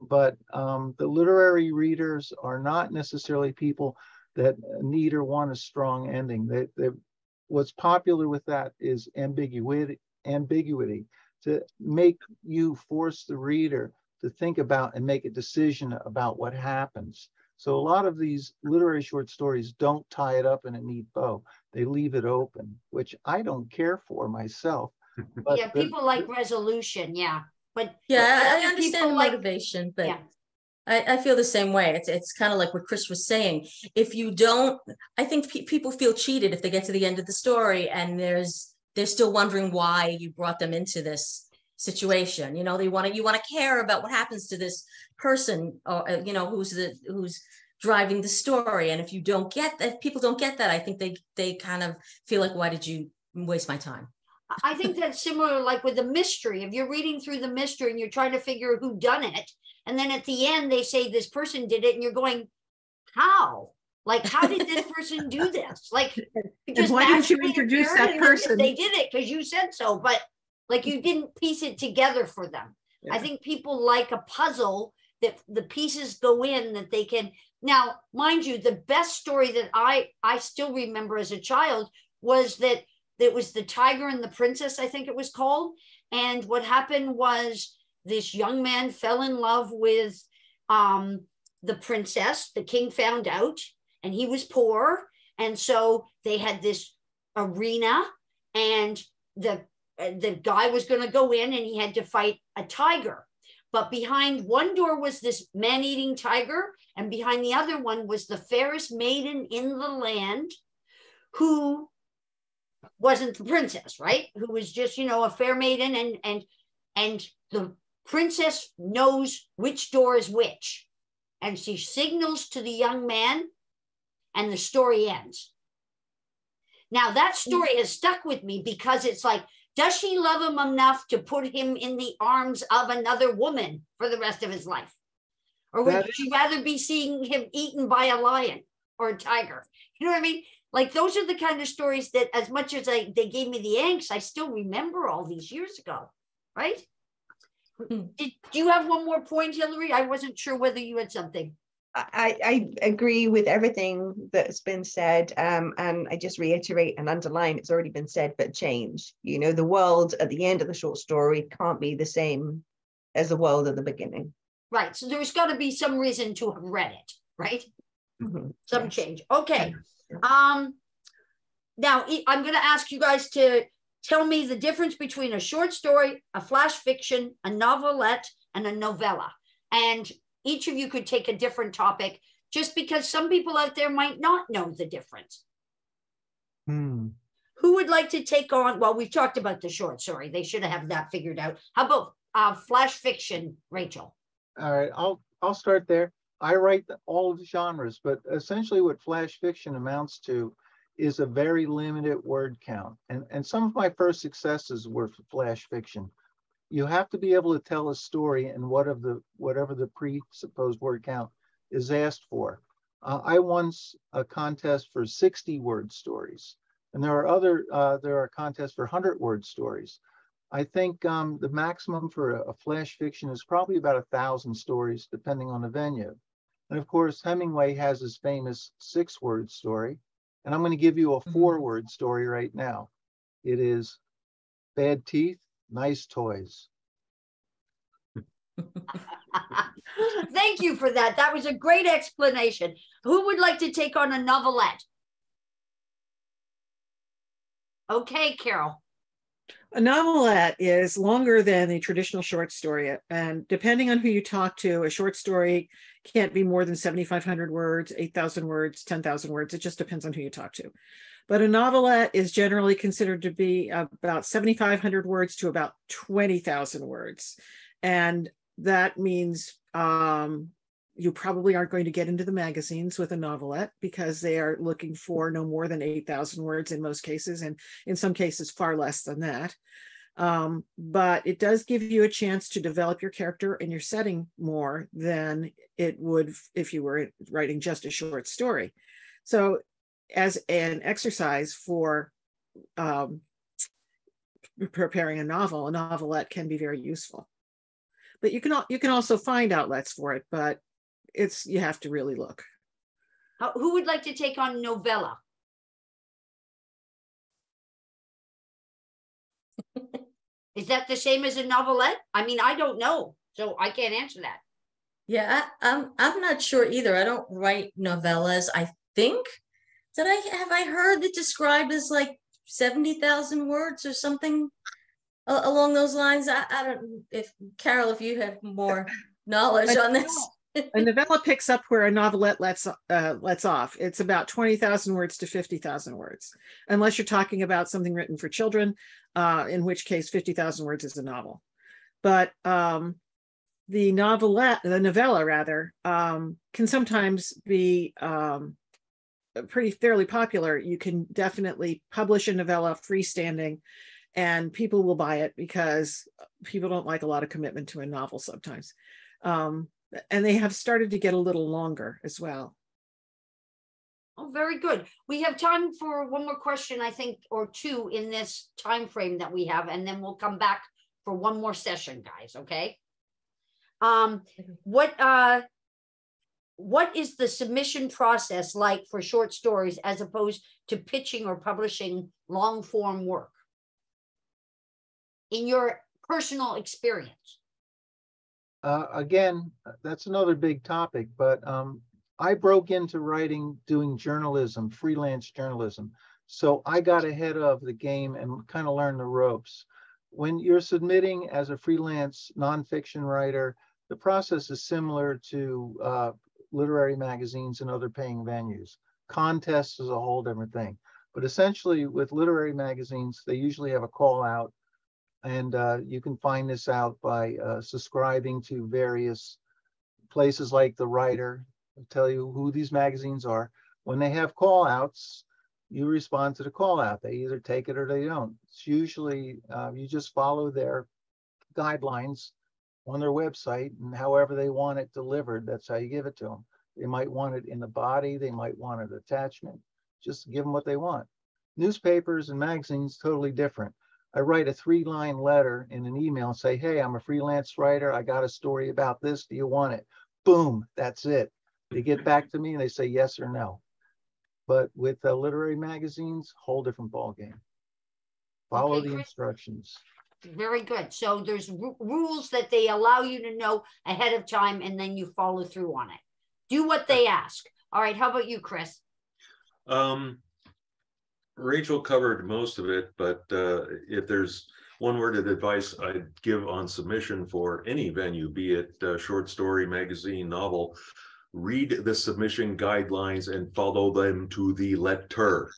But the literary readers are not necessarily people that need or want a strong ending. What's popular with that is ambiguity, to make you force the reader to think about and make a decision about what happens. So a lot of these literary short stories don't tie it up in a neat bow. They leave it open, which I don't care for myself. But yeah, people like resolution, yeah. But yeah, I other understand people the like, motivation, but yeah. I feel the same way. It's kind of like what Chris was saying. If you don't, I think people feel cheated if they get to the end of the story and they're still wondering why you brought them into this situation. You know, you want to care about what happens to this person, or you know, who's driving the story. And if you don't get that, if people don't get that, I think they kind of feel like, why did you waste my time? I think that's similar, like with the mystery. If you're reading through the mystery and you're trying to figure who done it, and then at the end they say this person did it, and you're going, how? Like, how did this person do this? Like, you just why didn't you magically introduce appeared that and then person? they did it because you said so, but like you didn't piece it together for them. Yeah. I think people like a puzzle that the pieces go in that they can. Now, mind you, the best story that I still remember as a child was that it was The Tiger and the Princess, I think it was called. And what happened was this young man fell in love with the princess. The king found out, and he was poor. And so they had this arena, and the guy was going to go in and he had to fight a tiger. But behind one door was this man-eating tiger, and behind the other one was the fairest maiden in the land, who wasn't the princess, right? Who was just, you know, a fair maiden, and the princess knows which door is which, and she signals to the young man, and the story ends. Now that story has stuck with me because it's like, does she love him enough to put him in the arms of another woman for the rest of his life? Or would she rather be seeing him eaten by a lion or a tiger? You know what I mean? Like, those are the kind of stories that, as much as they gave me the angst, I still remember all these years ago, right? Do you have one more point, Hilary? I wasn't sure whether you had something. I agree with everything that's been said, and I just reiterate and underline, it's already been said, but change. You know, the world at the end of the short story can't be the same as the world at the beginning. Right. So there's got to be some reason to have read it, right? Mm-hmm. Some Yes. change. Okay. Now I'm going to ask you guys to tell me the difference between a short story, a flash fiction, a novelette, and a novella. And each of you could take a different topic, just because some people out there might not know the difference. Who would like to take on? Well, we've talked about the short story. They should have that figured out. How about flash fiction, Rachel? All right, I'll start there. I write all of the genres, but essentially what flash fiction amounts to is a very limited word count. And some of my first successes were for flash fiction. You have to be able to tell a story in whatever the presupposed word count is asked for. I won a contest for 60-word stories, and there are contests for 100-word stories. I think the maximum for a flash fiction is probably about 1,000 stories, depending on the venue. And of course, Hemingway has his famous 6-word story, and I'm going to give you a 4-word story right now. It is Bad Teeth, Nice Toys. Thank you for that. That was a great explanation. Who would like to take on a novelette? Okay, Carol. A novelette is longer than a traditional short story. And depending on who you talk to, a short story can't be more than 7,500 words, 8,000 words, 10,000 words. It just depends on who you talk to. But a novelette is generally considered to be about 7,500 words to about 20,000 words. And that means you probably aren't going to get into the magazines with a novelette, because they are looking for no more than 8,000 words in most cases, and in some cases far less than that. But it does give you a chance to develop your character and your setting more than it would if you were writing just a short story. So as an exercise for preparing a novelette can be very useful. But you can also find outlets for it, but you have to really look. Who would like to take on novella? Is that the same as a novelette? I mean, I don't know, so I can't answer that. Yeah, I'm not sure either. I don't write novellas. I think have I heard it described as like 70,000 words or something along those lines? I don't, if Carol, if you have more knowledge on this. A novella picks up where a novelette lets off. It's about 20,000 words to 50,000 words, unless you're talking about something written for children, in which case 50,000 words is a novel. But the novella rather, can sometimes be fairly popular. You can definitely publish a novella freestanding, and people will buy it because people don't like a lot of commitment to a novel sometimes. And they have started to get a little longer as well. Oh, very good. We have time for one more question, I think, or two in this time frame that we have, and then we'll come back for one more session, guys. Okay. What is the submission process like for short stories as opposed to pitching or publishing long form work, in your personal experience? Again, that's another big topic, but I broke into writing, doing journalism, freelance journalism. So I got ahead of the game and kind of learned the ropes. When you're submitting as a freelance nonfiction writer, the process is similar to literary magazines and other paying venues. Contests is a whole different thing. But essentially with literary magazines, they usually have a call out. And you can find this out by subscribing to various places like The Writer, tell you who these magazines are. When they have call outs, you respond to the call out. They either take it or they don't. It's usually, you just follow their guidelines on their website, and however they want it delivered, that's how you give it to them. They might want it in the body, they might want an attachment. Just give them what they want. Newspapers and magazines, totally different. I write a 3-line letter in an email and say, hey, I'm a freelance writer. I got a story about this. Do you want it? Boom, that's it. They get back to me and they say yes or no. But with literary magazines, whole different ballgame. Follow the instructions. Very good. So there's rules that they allow you to know ahead of time, and then you follow through on it. Do what they ask. All right. How about you, Chris? Rachel covered most of it, but if there's one word of advice I'd give on submission for any venue, be it short story, magazine, novel, read the submission guidelines and follow them to the letter.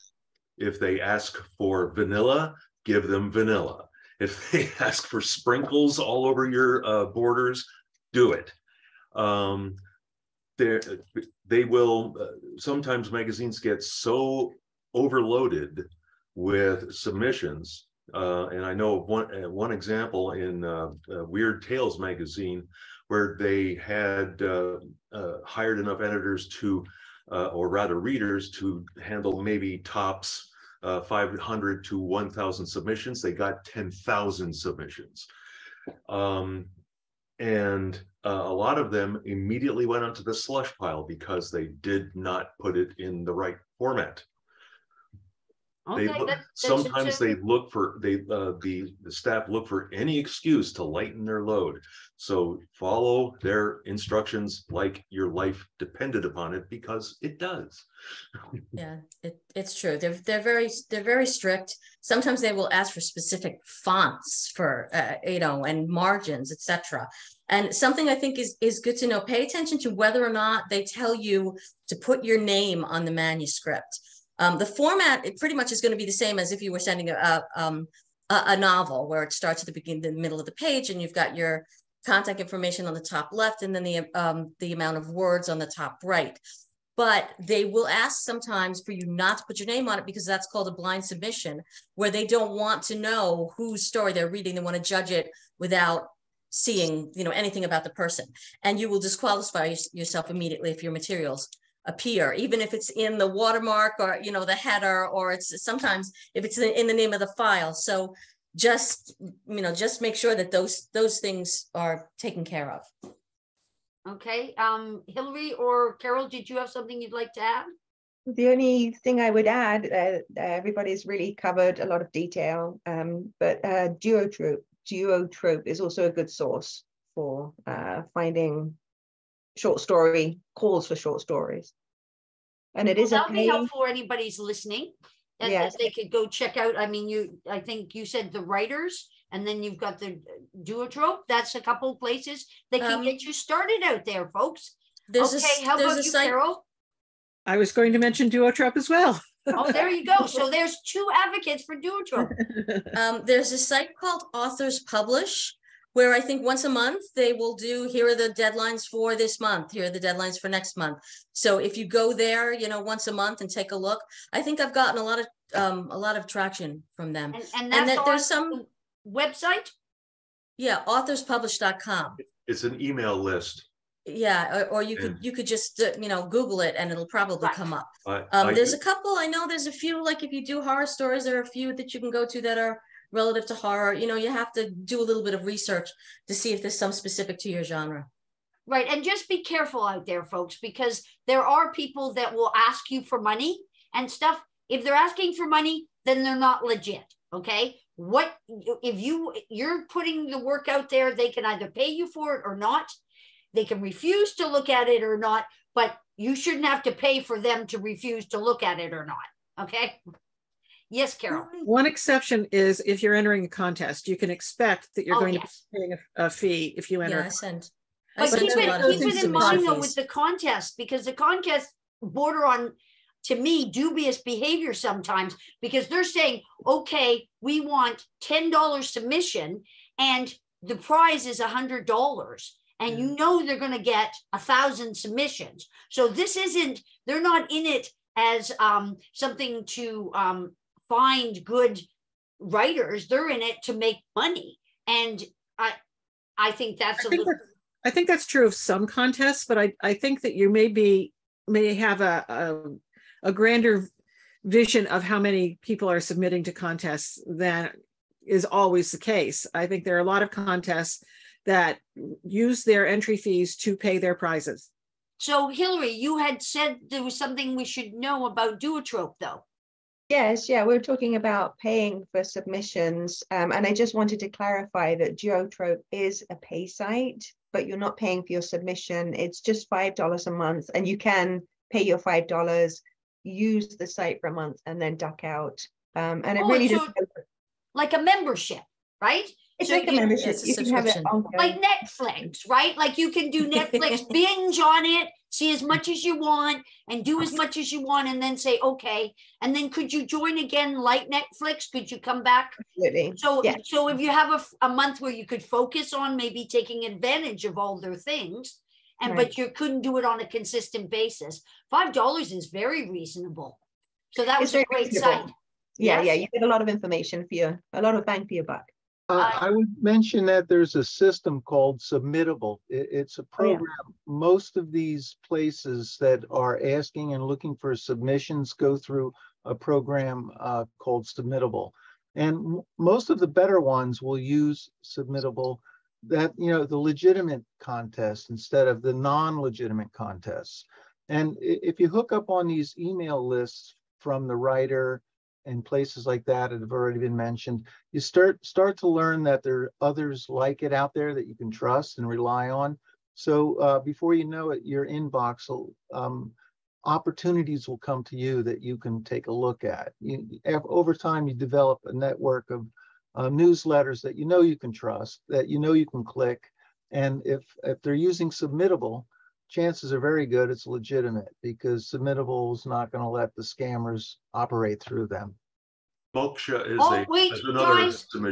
If they ask for vanilla, give them vanilla. If they ask for sprinkles all over your borders, do it. They will, sometimes magazines get so overloaded with submissions. And I know of one example in Weird Tales magazine, where they had hired enough editors to, or rather readers, to handle maybe tops 500 to 1,000 submissions. They got 10,000 submissions. And a lot of them immediately went onto the slush pile because they did not put it in the right format. Okay, sometimes they look for the staff look for any excuse to lighten their load. So follow their instructions like your life depended upon it, because it does. Yeah, it's true. They're very strict. Sometimes they will ask for specific fonts for and margins, etc. And something I think is good to know: pay attention to whether or not they tell you to put your name on the manuscript. The format, it pretty much is going to be the same as if you were sending a novel, where it starts at the beginning, the middle of the page, and you've got your contact information on the top left, and then the amount of words on the top right. But they will ask sometimes for you not to put your name on it, because that's called a blind submission, where they don't want to know whose story they're reading. They want to judge it without seeing, anything about the person, and you will disqualify yourself immediately if your materials appear, even if it's in the watermark or the header, or it's sometimes if it's in the name of the file. So just make sure that those things are taken care of. Okay, Hilary or Carol, did you have something you'd like to add? The only thing I would add, everybody's really covered a lot of detail, but Duotrope is also a good source for finding short story calls for short stories, and it is that'll be helpful for anybody's listening, and yes, they could go check out. I mean, I think you said The Writers, And then you've got the Duotrope. That's a couple places that can get you started out there, folks. Okay, how about you, Carol? I was going to mention Duotrope as well. Oh, there you go. So there's two advocates for Duotrope. There's a site called Authors Publish, where I think once a month they will do, here are the deadlines for this month, here are the deadlines for next month. So if you go there, you know, once a month and take a look, I think I've gotten a lot of traction from them. And that's on there's some website? Yeah, authorspublish.com. It's an email list. Yeah, or you could just you know, Google it and it'll probably come up. There's a couple, I know there's a few, like if you do horror stories, there are a few that you can go to that are relative to horror. You know, you have to do a little bit of research to see if there's some specific to your genre. Right, and just be careful out there, folks, because there are people that will ask you for money and stuff. If they're asking for money, then they're not legit, okay? What if you're putting the work out there, they can either pay you for it or not. They can refuse to look at it or not, but you shouldn't have to pay for them to refuse to look at it or not, okay? Yes, Carol. One exception is if you're entering a contest, you can expect that you're going to be paying a fee if you enter. Yes, but keep it in mind though with the contest, because the contest border on, to me, dubious behavior sometimes, because they're saying, okay, we want $10 submission and the prize is $100. And you know they're going to get 1,000 submissions. So this isn't, they're not in it as something to find good writers. They're in it to make money. And I think that's I think that's true of some contests, but I think that you may have a grander vision of how many people are submitting to contests than is always the case. I think there are a lot of contests that use their entry fees to pay their prizes. So Hilary, you had said there was something we should know about Duotrope though. Yes, yeah, we were talking about paying for submissions. And I just wanted to clarify that Duotrope is a pay site, but you're not paying for your submission. It's just $5 a month and you can pay your $5, use the site for a month and then duck out. And it really does. Like a membership, right? It's like a membership. You can have it like Netflix, right? Like you can do Netflix, binge on it, see as much as you want and do as much as you want and then say, okay. And then could you join again like Netflix? Could you come back? Absolutely. So, so if you have a month where you could focus on maybe taking advantage of all their things, and but you couldn't do it on a consistent basis, $5 is very reasonable. So that was a great site. Yeah, yeah, you get a lot of information for a lot of bang for your buck. I would mention that there's a system called Submittable. It's a program. Most of these places that are asking and looking for submissions go through a program called Submittable. And most of the better ones will use Submittable, that, you know, the legitimate contest instead of the non-legitimate contests. And if you hook up on these email lists from the writer and places like that have already been mentioned, you start to learn that there are others like it out there that you can trust and rely on. So before you know it, your inbox will, opportunities will come to you that you can take a look at. Over time, you develop a network of newsletters that you know you can trust, that you know you can click. And if they're using Submittable, chances are very good it's legitimate, because Submittable is not going to let the scammers operate through them. Moksha is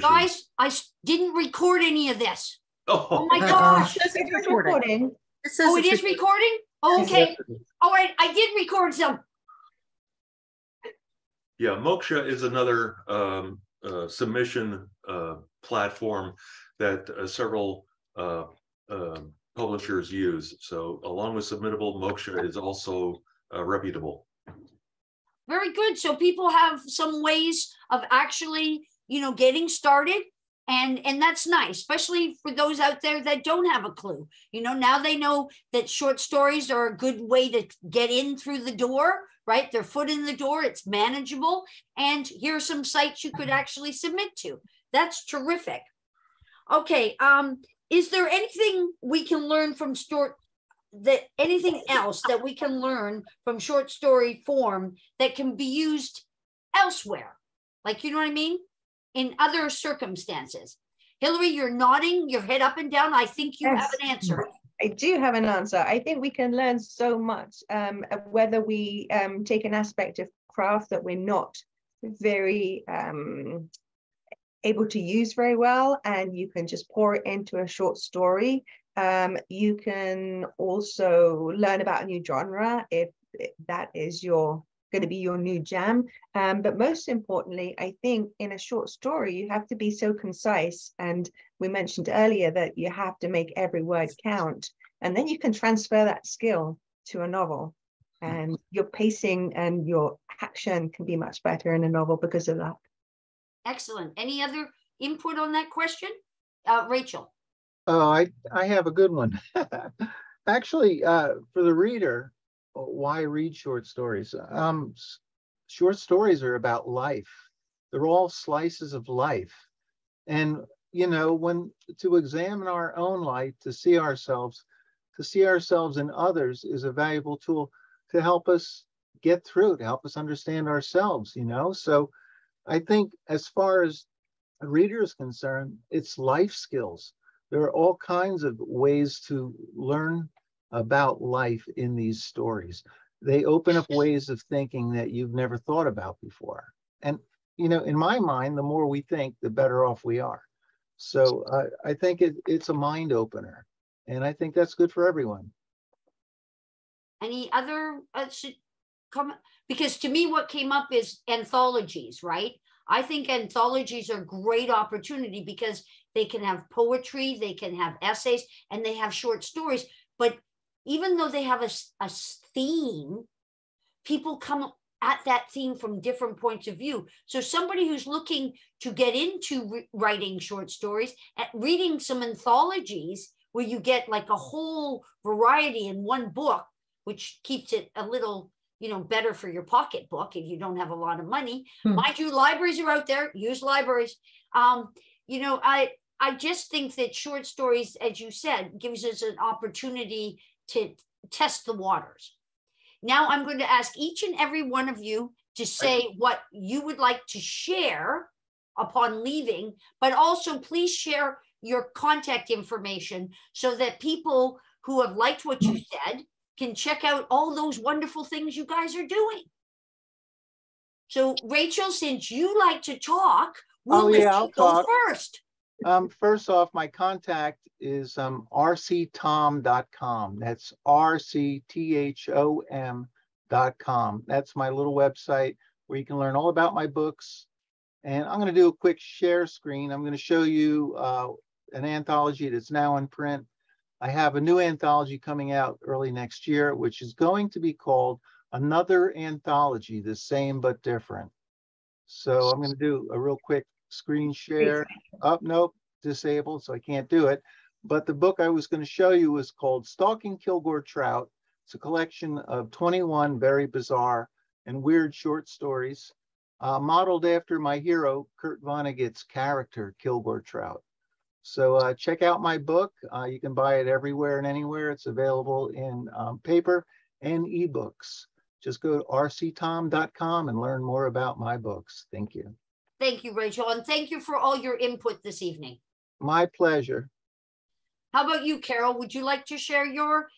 guys, I didn't record any of this. Oh my gosh. It's recording. It is recording? Oh, okay. All right, I did record some. Yeah, Moksha is another submission platform that several publishers use. So along with Submittable, Moksha is also reputable. Very good. So people have some ways of actually, you know, getting started. And that's nice, especially for those out there that don't have a clue. You know, now they know that short stories are a good way to get in through the door, right? Their foot in the door, it's manageable. And here are some sites you could actually submit to. That's terrific. Okay, is there anything we can learn from anything else that we can learn from short story form that can be used elsewhere? Like, you know what I mean? In other circumstances. Hilary, you're nodding your head up and down. I think you Yes. have an answer. I do have an answer. I think we can learn so much, whether we take an aspect of craft that we're not very able to use very well, and you can just pour it into a short story. You can also learn about a new genre if that is going to be your new jam. But most importantly, I think in a short story, you have to be so concise. And we mentioned earlier that you have to make every word count. And then you can transfer that skill to a novel. And your pacing and your action can be much better in a novel because of that. Excellent. Any other input on that question? Rachel. Oh, I have a good one. Actually, for the reader, why read short stories? Short stories are about life. They're all slices of life. And, you know, when to examine our own life, to see ourselves in others is a valuable tool to help us get through, to help us understand ourselves, you know? So I think as far as a reader is concerned, it's life skills. There are all kinds of ways to learn about life in these stories. They open up ways of thinking that you've never thought about before. And, you know, in my mind, the more we think, the better off we are. So I think it's a mind opener. And I think that's good for everyone. Any other comment? Because to me, what came up is anthologies, right? I think anthologies are a great opportunity because they can have poetry, they can have essays, and they have short stories. But even though they have a theme, people come at that theme from different points of view. So somebody who's looking to get into writing short stories, reading some anthologies where you get like a whole variety in one book, which keeps it a little, you know, better for your pocketbook if you don't have a lot of money. Mind you, libraries are out there. Use libraries. You know, I just think that short stories, as you said, gives us an opportunity to test the waters. Now I'm going to ask each and every one of you to say what you would like to share upon leaving, but also please share your contact information so that people who have liked what you said can check out all those wonderful things you guys are doing. So Rachel, since you like to talk, we'll let you go first. First off, my contact is rctom.com. That's rcthom.com. That's my little website where you can learn all about my books. And I'm going to do a quick share screen. I'm going to show you an anthology that's now in print. I have a new anthology coming out early next year, which is going to be called Another Anthology, the Same But Different. So I'm going to do a real quick screen share. Nope, disabled, so I can't do it. But the book I was going to show you is called Stalking Kilgore Trout. It's a collection of 21 very bizarre and weird short stories, modeled after my hero, Kurt Vonnegut's character, Kilgore Trout. So check out my book. You can buy it everywhere and anywhere. It's available in paper and ebooks. Just go to rctom.com and learn more about my books. Thank you. Thank you, Rachel. And thank you for all your input this evening. My pleasure. How about you, Carol? Would you like to share your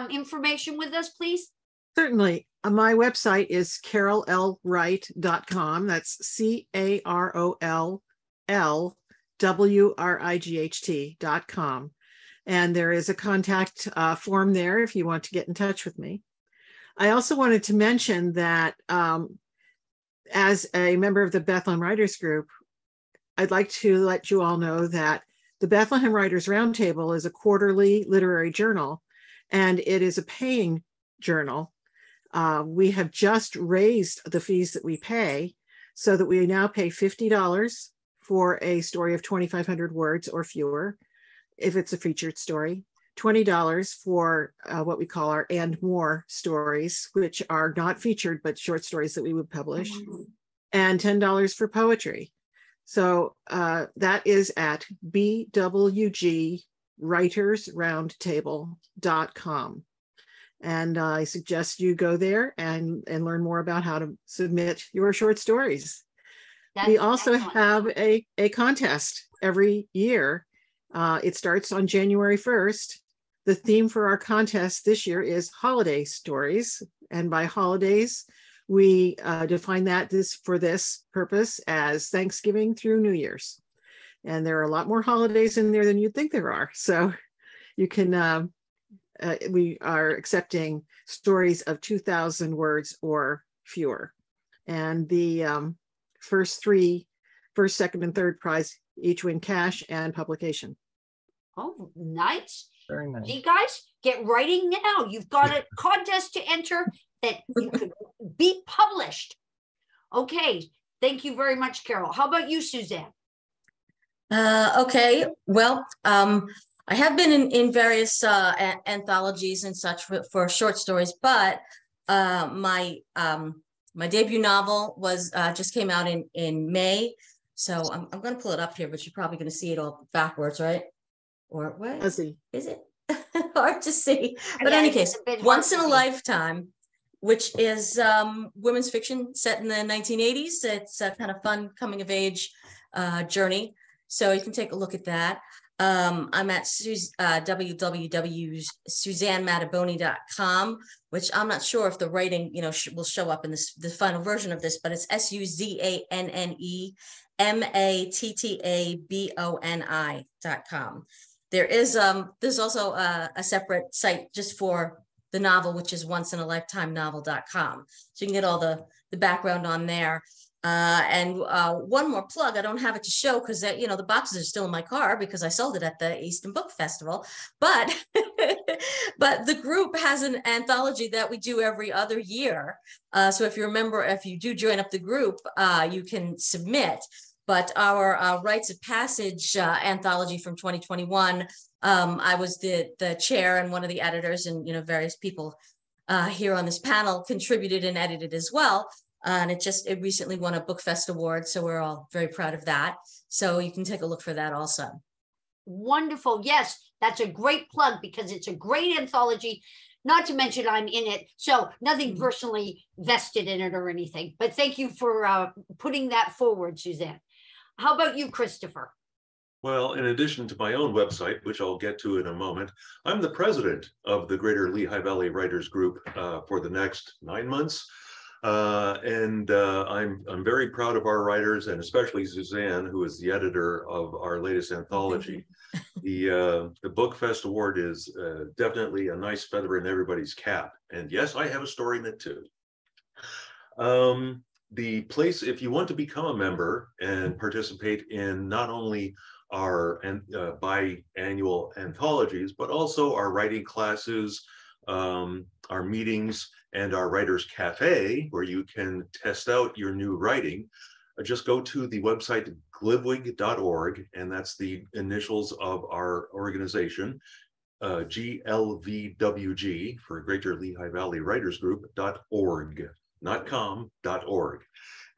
information with us, please? Certainly. My website is carollwright.com. That's carollwright.com. And there is a contact form there if you want to get in touch with me. I also wanted to mention that as a member of the Bethlehem Writers Group, I'd like to let you all know that the Bethlehem Writers Roundtable is a quarterly literary journal, and it is a paying journal. We have just raised the fees that we pay so that we now pay $50 for a story of 2,500 words or fewer, if it's a featured story, $20 for what we call our and more stories, which are not featured, but short stories that we would publish, and $10 for poetry. So that is at bwgwritersroundtable.com. And I suggest you go there and learn more about how to submit your short stories. We also have a contest every year. It starts on January 1st. The theme for our contest this year is holiday stories. And by holidays, we define that for this purpose as Thanksgiving through New Year's. And there are a lot more holidays in there than you'd think there are. So you can, we are accepting stories of 2,000 words or fewer. And the first, second, and third prize each win cash and publication. Oh, nice. Very nice. You guys get writing now. You've got a contest to enter that you could be published. Okay. Thank you very much, Carol. How about you, Suzanne? Okay. Well, I have been in various anthologies and such for short stories, but my debut novel was just came out in May. So I'm going to pull it up here, but you're probably going to see it all backwards, right? Or what? Let's see. Is it hard to see? But in any case, Once in a Lifetime, which is women's fiction set in the 1980s. It's a kind of fun coming of age journey. So you can take a look at that. I'm at www.suzannemattaboni.com, which I'm not sure if the writing, will show up in the final version of this, but it's SuzanneMattaboni.com. There's also a separate site just for the novel, which is onceinaLifetimeNovel.com. So you can get all the background on there. And one more plug, I don't have it to show because the boxes are still in my car because I sold it at the Easton Book Festival. But but the group has an anthology that we do every other year. So if you do join up the group, you can submit. But our Rites of Passage anthology from 2021, I was the chair and one of the editors, and various people here on this panel contributed and edited as well. And it recently won a Book Fest award, so we're all very proud of that. So you can take a look for that also. Wonderful. Yes, that's a great plug because it's a great anthology. Not to mention I'm in it, so nothing personally vested in it or anything. But thank you for putting that forward, Suzanne. How about you, Christopher? Well, in addition to my own website, which I'll get to in a moment, I'm the president of the Greater Lehigh Valley Writers Group for the next 9 months. I'm very proud of our writers, and especially Suzanne, who is the editor of our latest anthology. The Book Fest Award is definitely a nice feather in everybody's cap. And yes, I have a story in it too. The place, if you want to become a member and participate in not only our biannual anthologies, but also our writing classes, our meetings, and our Writers Cafe, where you can test out your new writing, just go to the website glvwg.org, and that's the initials of our organization, GLVWG, for Greater Lehigh Valley Writers Group.org. not .com.org,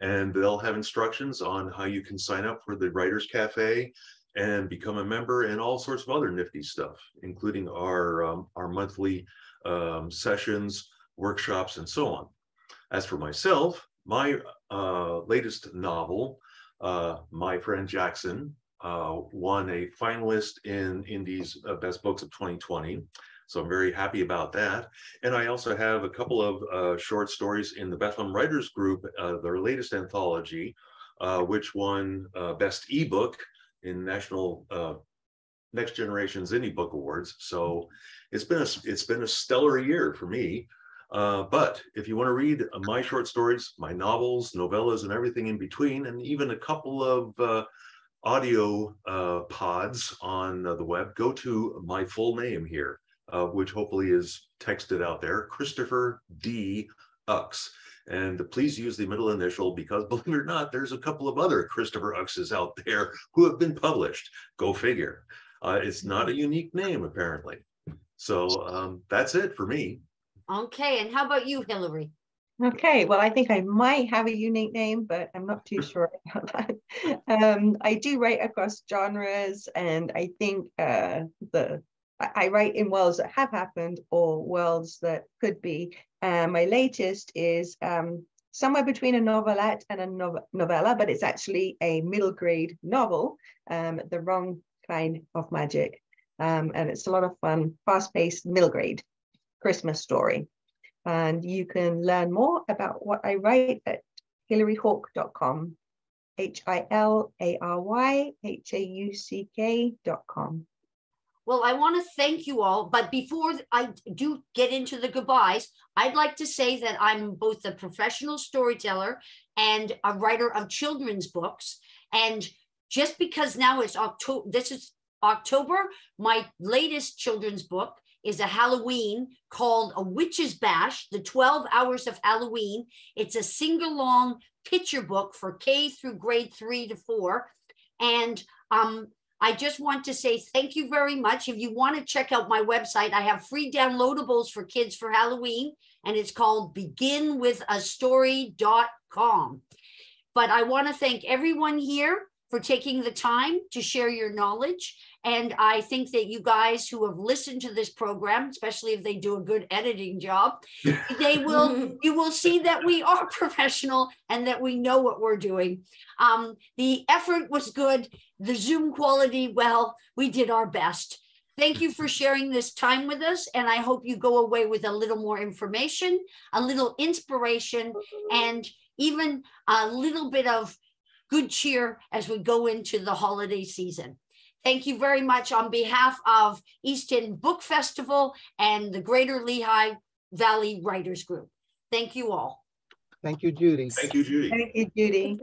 and they'll have instructions on how you can sign up for the Writers Cafe and become a member, and all sorts of other nifty stuff, including our monthly sessions, workshops, and so on. As for myself, my latest novel, My Friend Jackson, won a finalist in Indie's Best Books of 2020. So I'm very happy about that. And I also have a couple of short stories in the Bethlehem Writers Group, their latest anthology, which won Best Ebook in National Next Generation's Indie Book Awards. So it's been a stellar year for me. But if you want to read my short stories, my novels, novellas, and everything in between, and even a couple of audio pods on the web, go to my full name here, which hopefully is texted out there, Christopher D. Ochs. And please use the middle initial because, believe it or not, there's a couple of other Christopher Ochses out there who have been published. Go figure. It's not a unique name, apparently. So that's it for me. Okay, and how about you, Hilary? Okay, well, I think I might have a unique name, but I'm not too sure about that. I do write across genres, and I think I write in worlds that have happened or worlds that could be. My latest is somewhere between a novelette and a novella, but it's actually a middle grade novel, The Wrong Kind of Magic. And it's a lot of fun, fast-paced middle grade Christmas story. And you can learn more about what I write at hilaryhauck.com, HILARYHAUCK.com. Well, I want to thank you all, but before I do get into the goodbyes, I'd like to say that I'm both a professional storyteller and a writer of children's books. And just because now it's October, this is October, my latest children's book is a Halloween called A Witch's Bash, The 12 Hours of Halloween. It's a single-long picture book for K through grade 3 to 4. And I just want to say thank you very much. If you want to check out my website, I have free downloadables for kids for Halloween, and it's called beginwithastory.com. But I want to thank everyone here for taking the time to share your knowledge. And I think that you guys who have listened to this program, especially if they do a good editing job, you will see that we are professional and that we know what we're doing. The effort was good. The Zoom quality, well, we did our best. Thank you for sharing this time with us. And I hope you go away with a little more information, a little inspiration, and even a little bit of good cheer as we go into the holiday season. Thank you very much on behalf of East End Book Festival and the Greater Lehigh Valley Writers Group. Thank you all. Thank you, Judy. Thank you, Judy. Thank you, Judy.